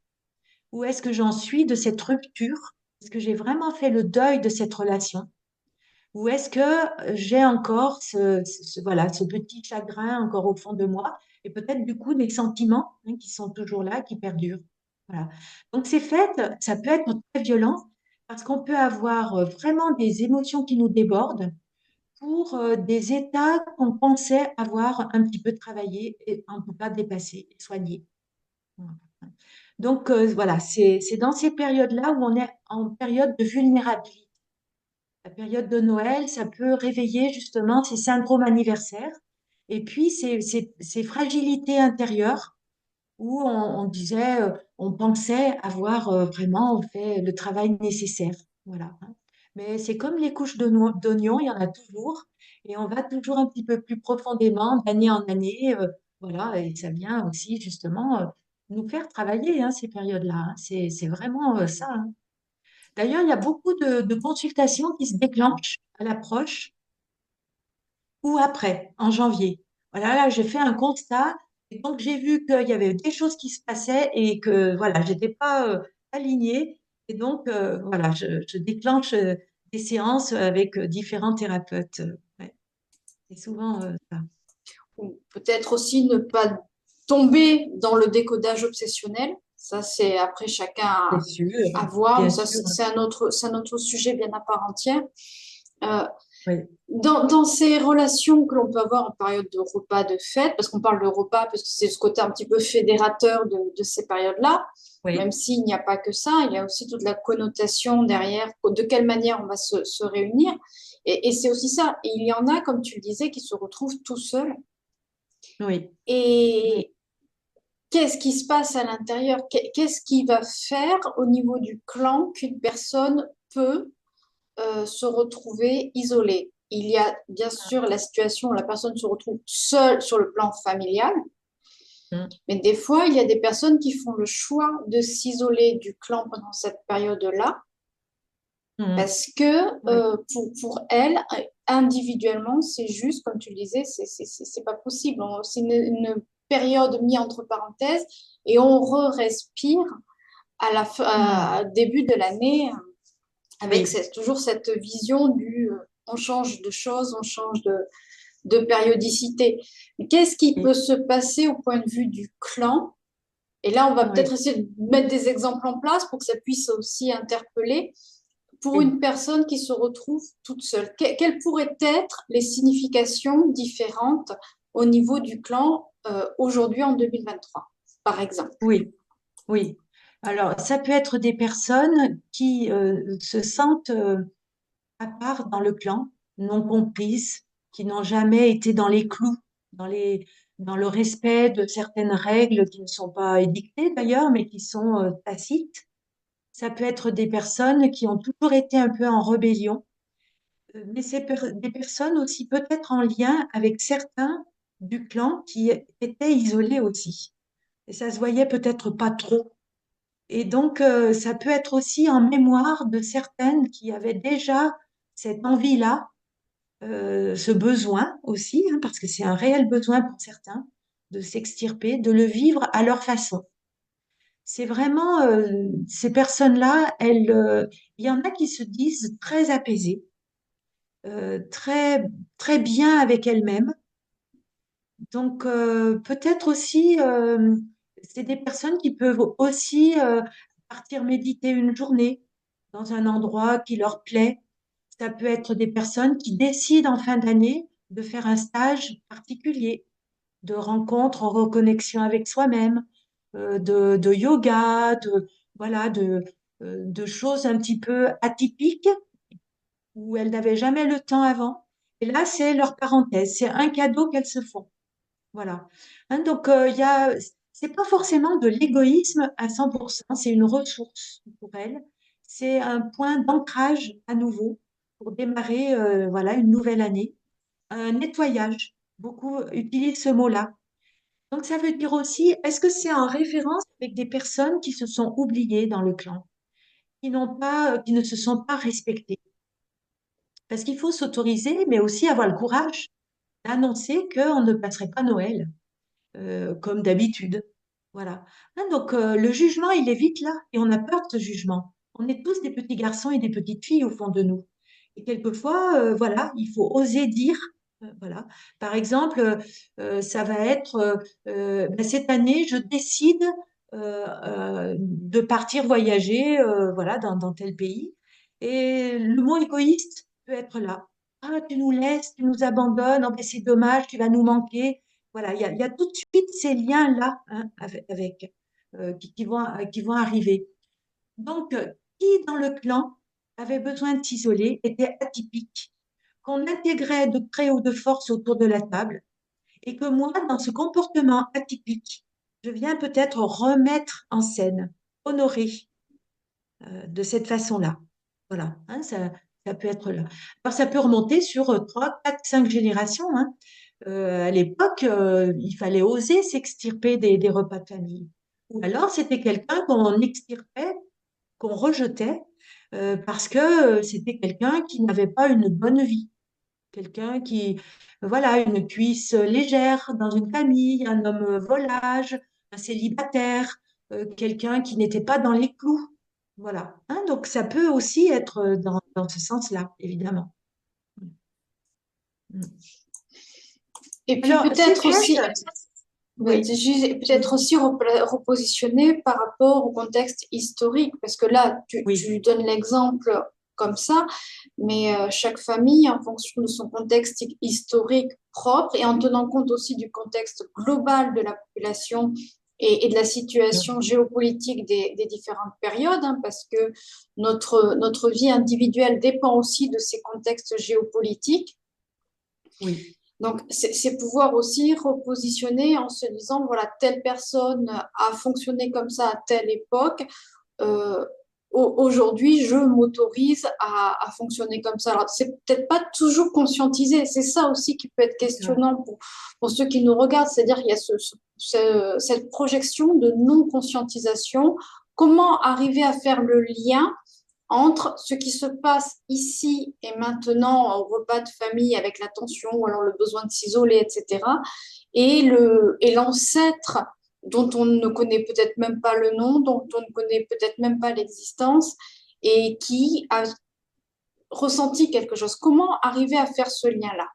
ou est-ce que j'en suis de cette rupture? Est-ce que j'ai vraiment fait le deuil de cette relation? Ou est-ce que j'ai encore voilà, ce petit chagrin encore au fond de moi et peut-être du coup des sentiments hein, qui sont toujours là, qui perdurent. Voilà. Donc ces fêtes, ça peut être très violent parce qu'on peut avoir vraiment des émotions qui nous débordent pour des états qu'on pensait avoir un petit peu travaillé et en tout cas dépassé et soigné. Voilà. Donc voilà, c'est dans ces périodes-là où on est en période de vulnérabilité. La période de Noël, ça peut réveiller justement ces syndromes anniversaires et puis ces fragilités intérieures où on disait, on pensait avoir vraiment fait le travail nécessaire. Voilà. Mais c'est comme les couches d'oignons, il y en a toujours, et on va toujours un petit peu plus profondément d'année en année. Voilà, et ça vient aussi justement nous faire travailler ces périodes-là. C'est vraiment ça. D'ailleurs, il y a beaucoup de consultations qui se déclenchent à l'approche ou après, en janvier. Voilà, là, j'ai fait un constat et donc j'ai vu qu'il y avait des choses qui se passaient et que voilà, j'étais pas alignée. Et donc, voilà, je déclenche des séances avec différents thérapeutes. Ouais, c'est souvent ça. Ou peut-être aussi ne pas tomber dans le décodage obsessionnel. Ça, c'est après chacun Bien sûr, à voir, mais bien ça, sûr. c'est un autre sujet bien à part entière. Euh, Oui, dans ces relations que l'on peut avoir en période de repas, de fête, parce qu'on parle de repas, parce que c'est ce côté un petit peu fédérateur de ces périodes-là, même oui, s'il n'y a pas que ça, il y a aussi toute la connotation derrière, de quelle manière on va se réunir. Et c'est aussi ça. Et il y en a, comme tu le disais, qui se retrouvent tout seuls. oui, oui, Et qu'est-ce qui se passe à l'intérieur? Qu'est-ce qui va faire au niveau du clan qu'une personne peut se retrouver isolée? Il y a bien sûr la situation où la personne se retrouve seule sur le plan familial, mm, mais des fois, il y a des personnes qui font le choix de s'isoler du clan pendant cette période-là mm, parce que oui, pour elles, individuellement, c'est juste, comme tu le disais, c'est pas possible. C'est une période mise entre parenthèses et on respire à la mm, début de l'année avec oui, toujours cette vision on change de choses, on change de périodicité. Mais qu'est-ce qui peut oui, se passer au point de vue du clan? Et là, on va peut-être oui, essayer de mettre des exemples en place pour que ça puisse aussi interpeller pour oui. une personne qui se retrouve toute seule. Quelles pourraient être les significations différentes au niveau du clan aujourd'hui en 2023, par exemple? Oui. Oui. Alors, ça peut être des personnes qui se sentent à part dans le clan, non comprises, qui n'ont jamais été dans les clous, dans dans le respect de certaines règles qui ne sont pas édictées d'ailleurs, mais qui sont tacites. Ça peut être des personnes qui ont toujours été un peu en rébellion, mais c'est des personnes aussi peut-être en lien avec certains du clan qui étaient isolés aussi. Et ça se voyait peut-être pas trop. Et donc, ça peut être aussi en mémoire de certaines qui avaient déjà cette envie-là, ce besoin aussi, parce que c'est un réel besoin pour certains de s'extirper, de le vivre à leur façon. C'est vraiment ces personnes-là, il y en a qui se disent très apaisées, très très bien avec elles-mêmes. Donc peut-être aussi, c'est des personnes qui peuvent aussi partir méditer une journée dans un endroit qui leur plaît. Ça peut être des personnes qui décident en fin d'année de faire un stage particulier, de rencontre en reconnexion avec soi-même, de yoga, voilà, de choses un petit peu atypiques où elles n'avaient jamais le temps avant. Et là, c'est leur parenthèse, c'est un cadeau qu'elles se font. Voilà. Donc, c'est pas forcément de l'égoïsme à 100%, c'est une ressource pour elle. C'est un point d'ancrage à nouveau pour démarrer voilà, une nouvelle année. Un nettoyage. Beaucoup utilisent ce mot-là. Donc, ça veut dire aussi, est-ce que c'est en référence avec des personnes qui se sont oubliées dans le clan, qui ne se sont pas respectées? Parce qu'il faut s'autoriser, mais aussi avoir le courage d'annoncer qu'on ne passerait pas Noël comme d'habitude. Voilà. Donc, le jugement, il est vite là et on a peur de ce jugement. On est tous des petits garçons et des petites filles au fond de nous. Et quelquefois, voilà, il faut oser dire. Voilà. Par exemple, ça va être ben, cette année, je décide de partir voyager voilà, dans tel pays. Et le mot égoïste peut être là. Ah, tu nous laisses, tu nous abandonnes, oh, ben, c'est dommage, tu vas nous manquer. Voilà, il y a tout de suite ces liens-là qui vont arriver. Donc, qui dans le clan avait besoin de s'isoler, était atypique, qu'on intégrait de gré ou de force autour de la table, et que moi, dans ce comportement atypique, je viens peut-être remettre en scène, honorer de cette façon-là. Voilà, hein, ça peut être là. Alors, ça peut remonter sur 3, 4, 5 générations, hein. À l'époque, il fallait oser s'extirper des repas de famille. Ou alors, c'était quelqu'un qu'on extirpait, qu'on rejetait, parce que c'était quelqu'un qui n'avait pas une bonne vie. Quelqu'un qui, voilà, une cuisse légère dans une famille, un homme volage, un célibataire, quelqu'un qui n'était pas dans les clous. Voilà, hein, donc ça peut aussi être dans ce sens-là, évidemment. Mm. Et puis Alors, c'est peut-être vrai aussi, que, oui, peut-être aussi repositionner par rapport au contexte historique, parce que là, oui, tu donnes l'exemple comme ça, mais chaque famille, en fonction de son contexte historique propre et en tenant compte aussi du contexte global de la population et de la situation géopolitique des différentes périodes, hein, parce que notre vie individuelle dépend aussi de ces contextes géopolitiques. oui, Donc, c'est pouvoir aussi repositionner en se disant, voilà, telle personne a fonctionné comme ça à telle époque. Euh, Aujourd'hui, je m'autorise à fonctionner comme ça. Alors, c'est peut-être pas toujours conscientisé. C'est ça aussi qui peut être c'est ça. questionnant pour ceux qui nous regardent. C'est-à-dire qu'il y a cette projection de non-conscientisation. Comment arriver à faire le lien entre ce qui se passe ici et maintenant au repas de famille avec la tension ou alors le besoin de s'isoler, etc., et l'ancêtre dont on ne connaît peut-être même pas le nom, dont on ne connaît peut-être même pas l'existence et qui a ressenti quelque chose. Comment arriver à faire ce lien-là?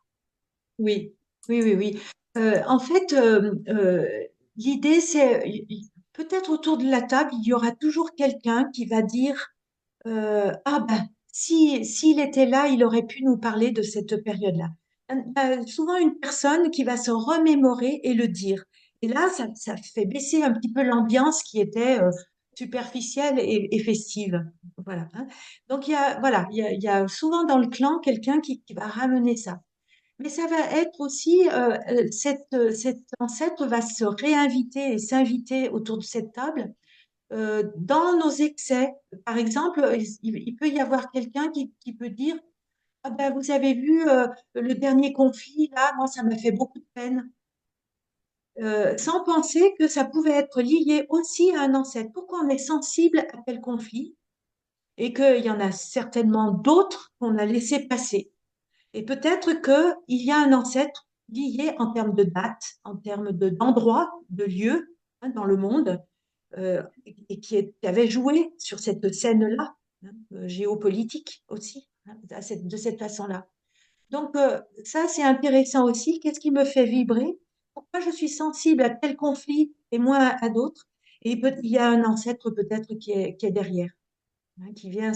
Oui, oui, oui, oui. En fait, l'idée, c'est peut-être autour de la table, il y aura toujours quelqu'un qui va dire ah ben, si, s'il était là, il aurait pu nous parler de cette période-là. Souvent une personne qui va se remémorer et le dire. Et là, ça fait baisser un petit peu l'ambiance qui était superficielle et festive. Voilà, hein. Donc, voilà, il y a souvent dans le clan quelqu'un qui va ramener ça. Mais ça va être aussi, cet ancêtre va se réinviter et s'inviter autour de cette table dans nos excès. Par exemple, il peut y avoir quelqu'un qui peut dire, ah ben, vous avez vu le dernier conflit, là, moi, ça m'a fait beaucoup de peine. Sans penser que ça pouvait être lié aussi à un ancêtre. Pourquoi on est sensible à tel conflit et qu'il y en a certainement d'autres qu'on a laissé passer. Et peut-être qu'il y a un ancêtre lié en termes de date, en termes d'endroit, de lieu hein, dans le monde, et qui avait joué sur cette scène-là, hein, géopolitique aussi, hein, de cette façon-là. Donc, ça, c'est intéressant aussi. Qu'est-ce qui me fait vibrer? Pourquoi je suis sensible à tel conflit et moins à d'autres? Et il y a un ancêtre peut-être qui est derrière, hein, qui vient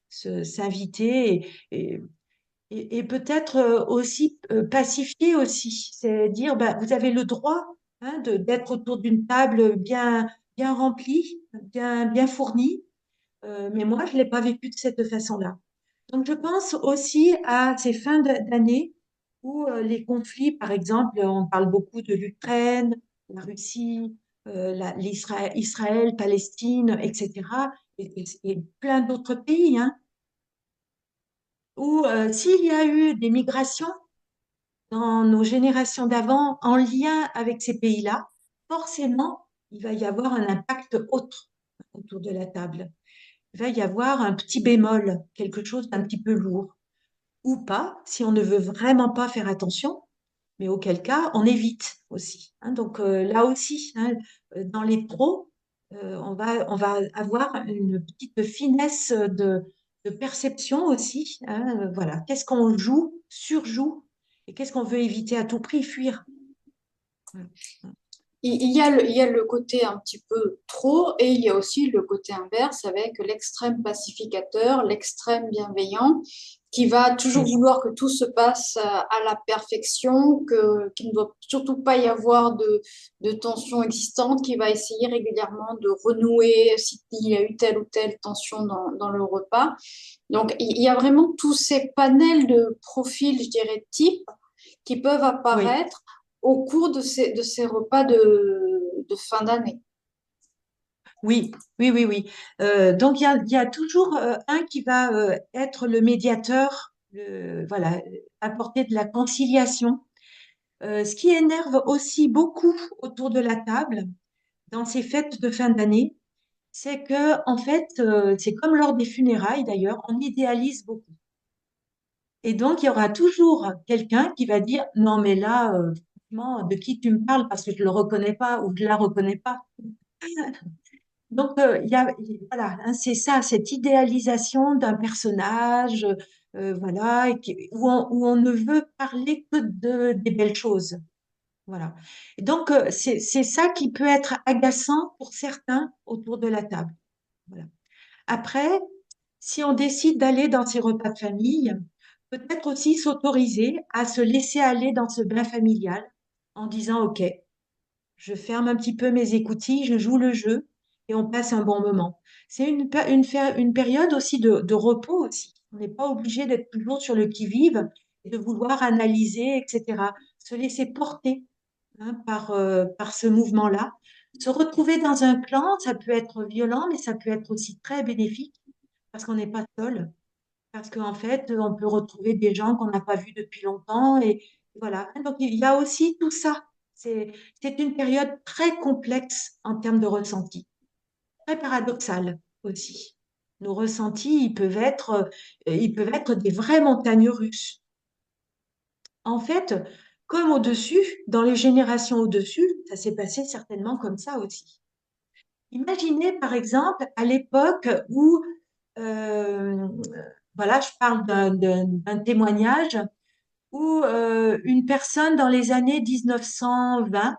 s'inviter et peut-être aussi pacifier aussi, c'est dire bah, vous avez le droit hein, d'être autour d'une table bien remplie, bien fournie, mais moi je l'ai pas vécu de cette façon-là. Donc je pense aussi à ces fins d'année où les conflits, par exemple, on parle beaucoup de l'Ukraine, la Russie, Israël, Palestine, etc., et plein d'autres pays, hein, où s'il y a eu des migrations dans nos générations d'avant en lien avec ces pays-là, forcément, il va y avoir un impact autre autour de la table. Il va y avoir un petit bémol, quelque chose d'un petit peu lourd. Ou pas, si on ne veut vraiment pas faire attention, mais auquel cas, on évite aussi, hein. Donc là aussi, hein, dans les pros, on va avoir une petite finesse de perception aussi, hein, voilà. Qu'est-ce qu'on joue, surjoue, et qu'est-ce qu'on veut éviter à tout prix, fuir. Voilà. Il y a le côté un petit peu trop et il y a aussi le côté inverse avec l'extrême pacificateur, l'extrême bienveillant qui va toujours oui, vouloir que tout se passe à la perfection, qu'il ne doit surtout pas y avoir de tension existante, qui va essayer régulièrement de renouer s'il y a eu telle ou telle tension dans le repas. Donc, il y a vraiment tous ces panels de profils, je dirais, types, qui peuvent oui. apparaître au cours de ces repas de fin d'année. Oui, oui, oui, oui. Donc, il y a toujours un qui va être le médiateur, voilà, apporter de la conciliation. Ce qui énerve aussi beaucoup autour de la table, dans ces fêtes de fin d'année, c'est que, en fait, c'est comme lors des funérailles d'ailleurs, on idéalise beaucoup. Et donc, il y aura toujours quelqu'un qui va dire, non, mais là, franchement, de qui tu me parles parce que je le reconnais pas ou je la reconnais pas. Donc, voilà, hein, c'est ça, cette idéalisation d'un personnage, voilà, où on ne veut parler que des belles choses. Voilà. Et donc, c'est ça qui peut être agaçant pour certains autour de la table. Voilà. Après, si on décide d'aller dans ces repas de famille, peut-être aussi s'autoriser à se laisser aller dans ce bain familial en disant, OK, je ferme un petit peu mes écoutilles, je joue le jeu et on passe un bon moment. C'est une période aussi de repos aussi. On n'est pas obligé d'être toujours sur le qui-vive et de vouloir analyser, etc. Se laisser porter hein, par ce mouvement-là. Se retrouver dans un clan, ça peut être violent, mais ça peut être aussi très bénéfique parce qu'on n'est pas seul. Parce qu'en fait, on peut retrouver des gens qu'on n'a pas vus depuis longtemps. Et voilà. Donc, il y a aussi tout ça. C'est, c'est une période très complexe en termes de ressenti, très paradoxale aussi. Nos ressentis, ils peuvent être des vraies montagnes russes. En fait, comme au-dessus, dans les générations au-dessus, ça s'est passé certainement comme ça aussi. Imaginez par exemple à l'époque où, euh, voilà, je parle d'un témoignage où une personne dans les années 1920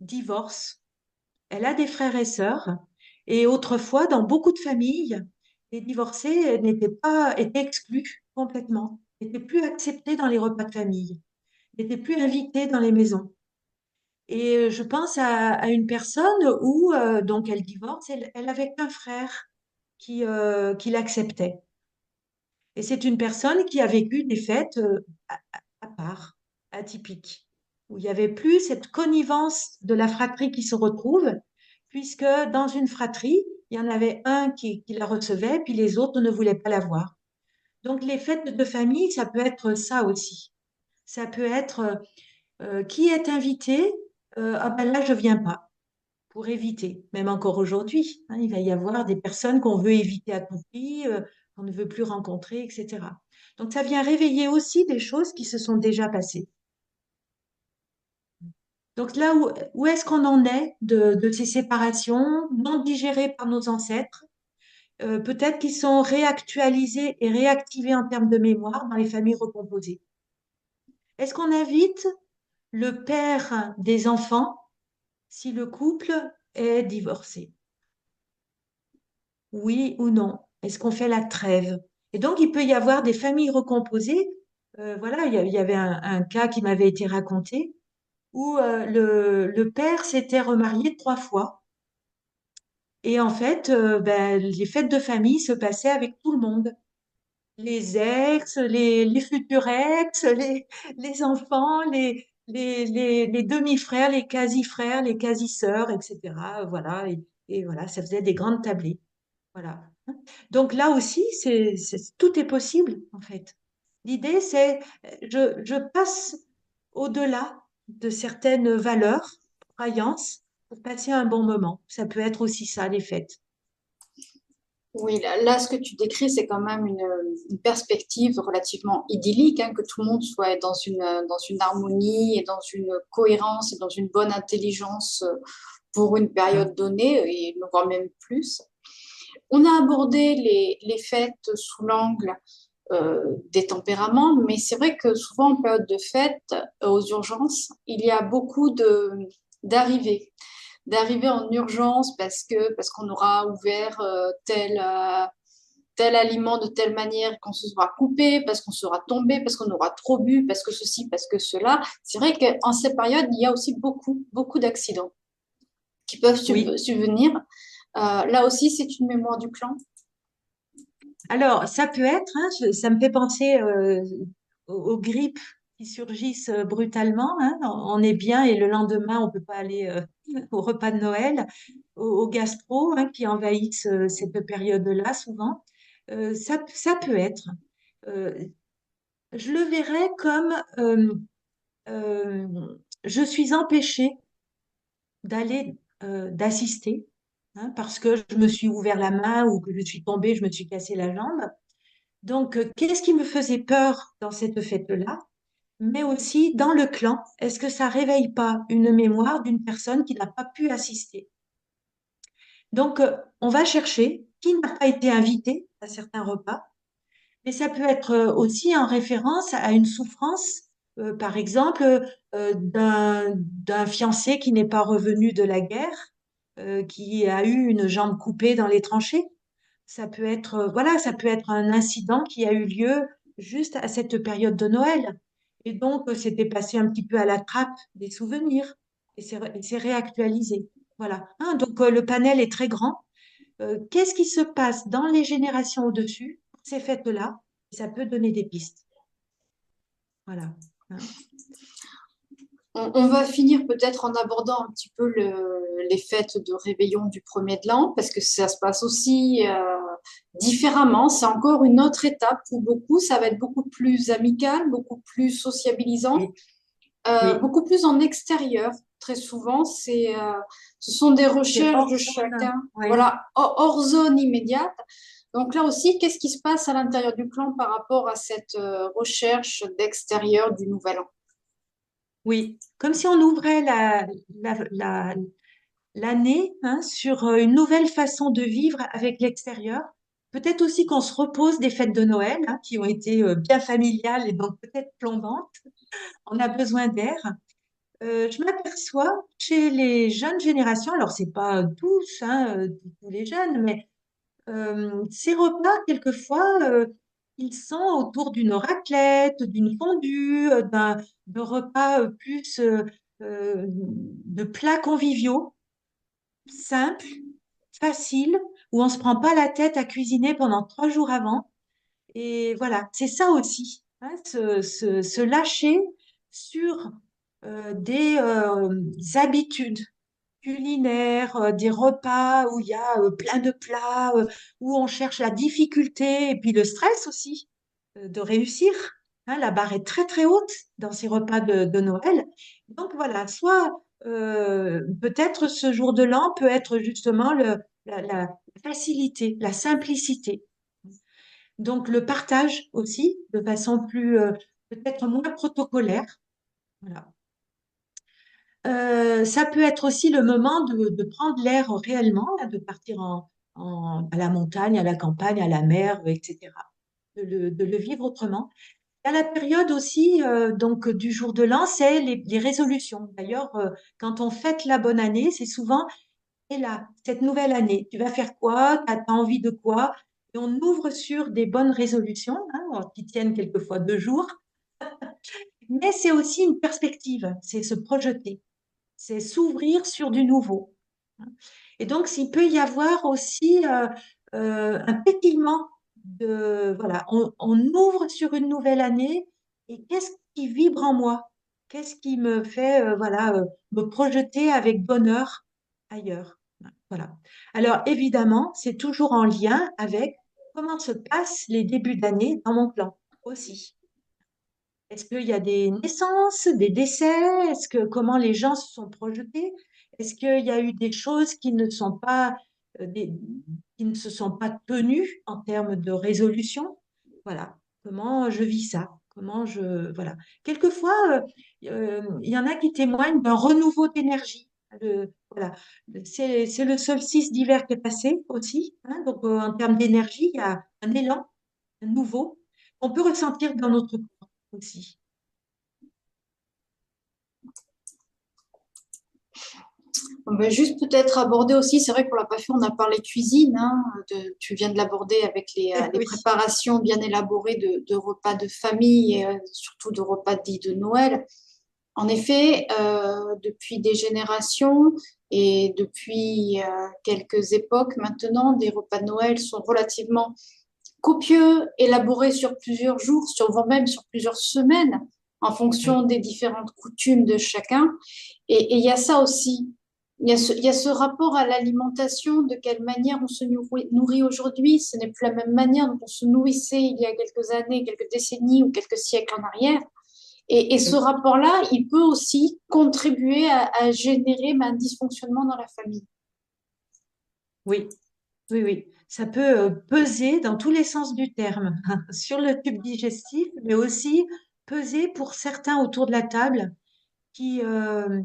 divorce. Elle a des frères et sœurs. Et autrefois, dans beaucoup de familles, les divorcés étaient exclus complètement, n'étaient plus acceptés dans les repas de famille, n'étaient plus invités dans les maisons. Et je pense à une personne où, donc, elle divorce, elle avait qu'un frère qui l'acceptait. Et c'est une personne qui a vécu des fêtes à part, atypiques, où il n'y avait plus cette connivence de la fratrie qui se retrouve, puisque dans une fratrie, il y en avait un qui la recevait, puis les autres ne voulaient pas la voir. Donc les fêtes de famille, ça peut être ça aussi. Ça peut être qui est invité, ah ben là je viens pas, pour éviter. Même encore aujourd'hui, hein, il va y avoir des personnes qu'on veut éviter à tout prix, qu'on ne veut plus rencontrer, etc. Donc ça vient réveiller aussi des choses qui se sont déjà passées. Donc là, où est-ce qu'on en est de ces séparations non digérées par nos ancêtres, peut-être qui sont réactualisées et réactivées en termes de mémoire dans les familles recomposées? Est-ce qu'on invite le père des enfants si le couple est divorcé? Oui ou non? Est-ce qu'on fait la trêve? Et donc, il peut y avoir des familles recomposées. Voilà, il y avait un cas qui m'avait été raconté où le père s'était remarié 3 fois. Et en fait, ben, les fêtes de famille se passaient avec tout le monde. Les ex, les futurs ex, les enfants, les demi-frères, les quasi-frères, les quasi-sœurs, etc. Voilà, et voilà, ça faisait des grandes tablées. Voilà. Donc là aussi, tout est possible, en fait. L'idée, c'est, je passe au-delà de certaines valeurs, croyances, pour passer un bon moment. Ça peut être aussi ça, les fêtes. Oui, là, ce que tu décris, c'est quand même une perspective relativement idyllique, hein, que tout le monde soit dans une harmonie et dans une cohérence et dans une bonne intelligence pour une Hein. période donnée, et voire même plus. On a abordé les fêtes sous l'angle des tempéraments, mais c'est vrai que souvent en période de fête, aux urgences, il y a beaucoup d'arrivées d'arriver en urgence parce qu'on aura ouvert tel aliment de telle manière qu'on se sera coupé, parce qu'on sera tombé, parce qu'on aura trop bu, parce que ceci, parce que cela. C'est vrai qu'en ces périodes, il y a aussi beaucoup d'accidents qui peuvent Oui. subvenir. Là aussi, c'est une mémoire du clan. Alors, ça peut être, hein, ça me fait penser aux grippes qui surgissent brutalement, hein. On est bien et le lendemain, on peut pas aller au repas de Noël, aux gastro, hein, qui envahissent cette période-là souvent. Ça peut être. Euh, je le verrais comme euh, je suis empêchée d'aller d'assister, hein, parce que je me suis ouvert la main ou que je suis tombée, je me suis cassé la jambe. Donc, qu'est-ce qui me faisait peur dans cette fête-là? Mais aussi dans le clan, est-ce que ça réveille pas une mémoire d'une personne qui n'a pas pu assister? Donc, on va chercher qui n'a pas été invité à certains repas, mais ça peut être aussi en référence à une souffrance, par exemple, d'un fiancé qui n'est pas revenu de la guerre, qui a eu une jambe coupée dans les tranchées. Ça peut être, voilà, ça peut être un incident qui a eu lieu juste à cette période de Noël. Et donc, c'était passé un petit peu à la trappe des souvenirs et c'est réactualisé. Voilà. Hein, donc, le panel est très grand. Qu'est-ce qui se passe dans les générations au-dessus, pour ces fêtes-là? Ça peut donner des pistes. Voilà. Hein. On va finir peut-être en abordant un petit peu les fêtes de réveillon du premier de l'an, parce que ça se passe aussi différemment. C'est encore une autre étape pour beaucoup. Ça va être beaucoup plus amical, beaucoup plus sociabilisant, Oui, oui. beaucoup plus en extérieur. Très souvent, ce sont des C'est recherches hors de zone. chacun, Oui. voilà, hors zone immédiate. Donc là aussi, qu'est-ce qui se passe à l'intérieur du clan par rapport à cette recherche d'extérieur du nouvel an? Oui. Comme si on ouvrait l'année, hein, sur une nouvelle façon de vivre avec l'extérieur. Peut-être aussi qu'on se repose des fêtes de Noël, hein, qui ont été bien familiales et donc peut-être plombantes. On a besoin d'air. Je m'aperçois chez les jeunes générations, alors c'est pas tous, hein, tous les jeunes, mais ces repas, quelquefois, ils sont autour d'une raclette, d'une fondue, de repas plus de plats conviviaux, simples, faciles, où on ne se prend pas la tête à cuisiner pendant 3 jours avant. Et voilà, c'est ça aussi, hein, se lâcher sur des habitudes culinaires, des repas où il y a plein de plats, où on cherche la difficulté et puis le stress aussi de réussir. Hein, la barre est très très haute dans ces repas de Noël. Donc voilà, soit peut-être ce jour de l'an peut être justement la facilité, la simplicité. Donc le partage aussi de façon plus peut-être moins protocolaire. Voilà. Ça peut être aussi le moment de prendre l'air réellement, là, de partir à la montagne, à la campagne, à la mer, etc. De le vivre autrement. À la période aussi donc du jour de l'an, c'est les résolutions. D'ailleurs, quand on fête la bonne année, c'est souvent, et là, cette nouvelle année, tu vas faire quoi? Tu as envie de quoi? Et on ouvre sur des bonnes résolutions, hein, qui tiennent quelquefois 2 jours, mais c'est aussi une perspective, c'est se projeter, c'est s'ouvrir sur du nouveau. Et donc, s'il peut y avoir aussi un pétillement voilà, on ouvre sur une nouvelle année et qu'est-ce qui vibre en moi? Qu'est-ce qui me fait, voilà, me projeter avec bonheur ailleurs? Voilà. Alors, évidemment, c'est toujours en lien avec comment se passent les débuts d'année dans mon plan aussi. Est-ce qu'il y a des naissances, des décès? Comment les gens se sont projetés? Est-ce qu'il y a eu des choses qui ne sont pas, qui ne se sont pas tenues en termes de résolution? Voilà. Comment je vis ça? Voilà. Quelquefois, il y en a qui témoignent d'un renouveau d'énergie. Voilà. C'est le solstice d'hiver qui est passé aussi, hein. Donc, en termes d'énergie, il y a un élan, un nouveau, qu'on peut ressentir dans notre corps aussi. On va juste peut-être aborder aussi, c'est vrai qu'on l'a pas fait, on a parlé cuisine, hein, tu viens de l'aborder avec les Oui, préparations bien élaborées de repas de famille et surtout de repas dits de Noël. En effet, depuis des générations et depuis quelques époques maintenant, des repas de Noël sont relativement copieux, élaborés sur plusieurs jours, voire même sur plusieurs semaines, en fonction oui, des différentes coutumes de chacun. Et il y a ça aussi. Il y a ce rapport à l'alimentation, de quelle manière on se nourrit aujourd'hui. Ce n'est plus la même manière dont on se nourrissait il y a quelques années, quelques décennies ou quelques siècles en arrière. Et ce oui. rapport-là, il peut aussi contribuer à générer un dysfonctionnement dans la famille. Oui. Oui, oui, ça peut peser dans tous les sens du terme sur le tube digestif, mais aussi peser pour certains autour de la table qui, euh,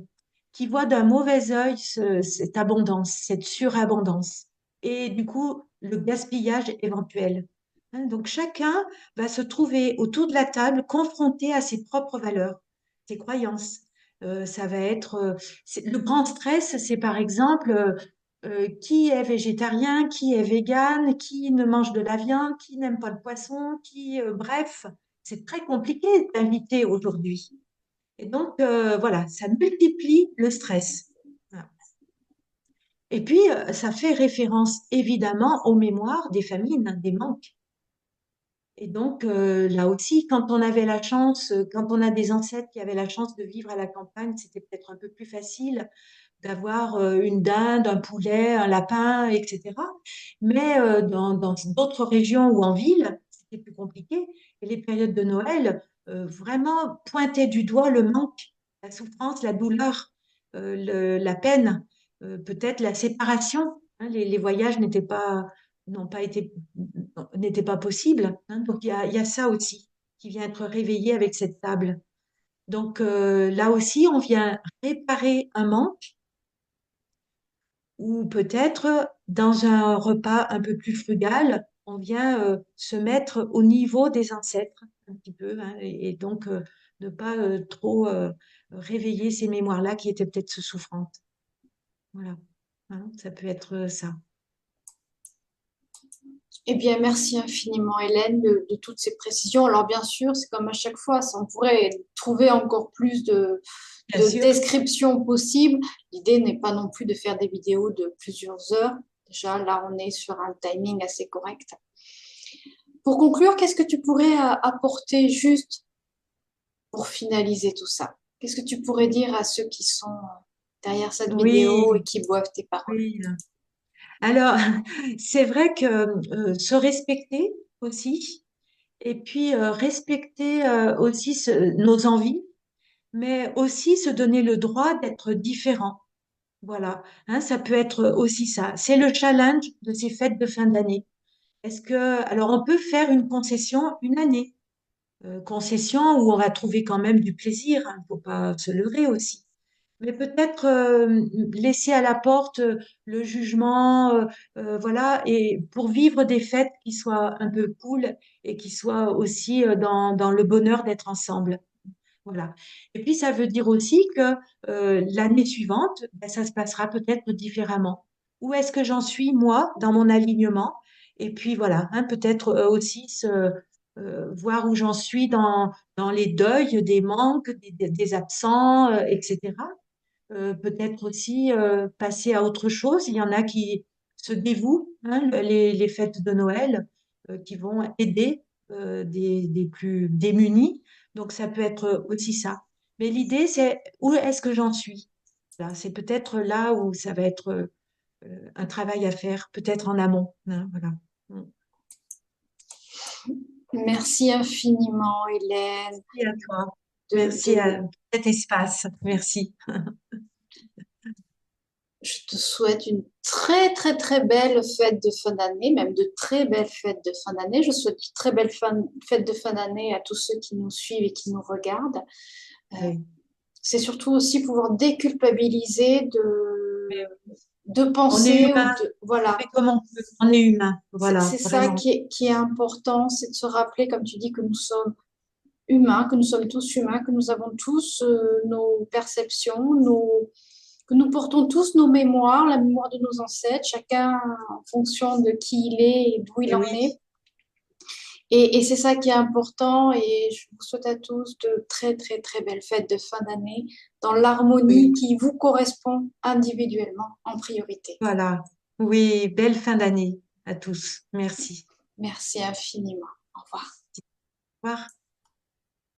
qui voient d'un mauvais œil cette abondance, cette surabondance, et du coup le gaspillage éventuel. Hein, donc chacun va se trouver autour de la table confronté à ses propres valeurs, ses croyances. Ça va être le grand stress, c'est par exemple qui est végétarien, qui est végane, qui ne mange de la viande, qui n'aime pas le poisson, bref, c'est très compliqué d'inviter aujourd'hui. Et donc, voilà, ça multiplie le stress. Voilà. Et puis, ça fait référence évidemment aux mémoires des famines, hein, des manques. Et donc, là aussi, quand on avait la chance, quand on a des ancêtres qui avaient la chance de vivre à la campagne, c'était peut-être un peu plus facile d'avoir une dinde, un poulet, un lapin, etc. Mais dans d'autres régions ou en ville, c'était plus compliqué. Et les périodes de Noël, vraiment pointaient du doigt le manque, la souffrance, la douleur, la peine, peut-être la séparation. Hein. Les voyages n'ont pas été, n'étaient pas possibles. Hein. Donc il y a ça aussi qui vient être réveillé avec cette table. Donc là aussi, on vient réparer un manque ou peut-être dans un repas un peu plus frugal, on vient se mettre au niveau des ancêtres un petit peu, hein, et donc ne pas trop réveiller ces mémoires-là qui étaient peut-être souffrantes. Voilà. Hein, ça peut être ça. Eh bien, merci infiniment, Hélène, de toutes ces précisions. Alors, bien sûr, c'est comme à chaque fois, ça, on pourrait trouver encore plus Bien de sûr. descriptions possibles. L'idée n'est pas non plus de faire des vidéos de plusieurs heures. Déjà, là, on est sur un timing assez correct. Pour conclure, qu'est-ce que tu pourrais apporter juste pour finaliser tout ça? Qu'est-ce que tu pourrais dire à ceux qui sont derrière cette vidéo et Oui, qui boivent tes paroles? oui. Alors, c'est vrai que se respecter aussi, et puis respecter aussi nos envies, mais aussi se donner le droit d'être différent. Voilà, hein, ça peut être aussi ça. C'est le challenge de ces fêtes de fin d'année. Alors on peut faire une concession une année, concession où on va trouver quand même du plaisir, hein, faut pas se leurrer aussi. Mais peut-être laisser à la porte le jugement, voilà, et pour vivre des fêtes qui soient un peu cool et qui soient aussi dans le bonheur d'être ensemble. Voilà. Et puis, ça veut dire aussi que l'année suivante, ben, ça se passera peut-être différemment. Où est-ce que j'en suis, moi, dans mon alignement? Et puis, voilà, hein, peut-être aussi voir où j'en suis dans les deuils, des manques, des absents, etc. Peut-être aussi passer à autre chose. Il y en a qui se dévouent, hein, les fêtes de Noël, qui vont aider des plus démunis. Donc ça peut être aussi ça. Mais l'idée, c'est où est-ce que j'en suis? Là, c'est peut-être là où ça va être un travail à faire, peut-être en amont. Hein, voilà. Mm. Merci infiniment, Hélène. Merci à toi. De, Merci de, à cet espace. Merci. Je te souhaite une très, très, très belle fête de fin d'année, même de très belles fêtes de fin d'année. Je souhaite de très belles fêtes de fin d'année à tous ceux qui nous suivent et qui nous regardent. Euh, Oui. c'est surtout aussi pouvoir déculpabiliser Mais de on est penser ou humain. de... On Voilà. fait comme on peut. On est humain. C'est Voilà, ça vraiment. qui est important, c'est de se rappeler, comme tu dis, que nous sommes humains, que nous sommes tous humains, que nous avons tous nos perceptions, que nous portons tous nos mémoires, la mémoire de nos ancêtres, chacun en fonction de qui il est et d'où il Et en oui, est. Et c'est ça qui est important. Et je vous souhaite à tous de très, très, très belles fêtes de fin d'année dans l'harmonie oui, qui vous correspond individuellement en priorité. voilà. Oui, belle fin d'année à tous. Merci. Merci infiniment. Au revoir. Au revoir.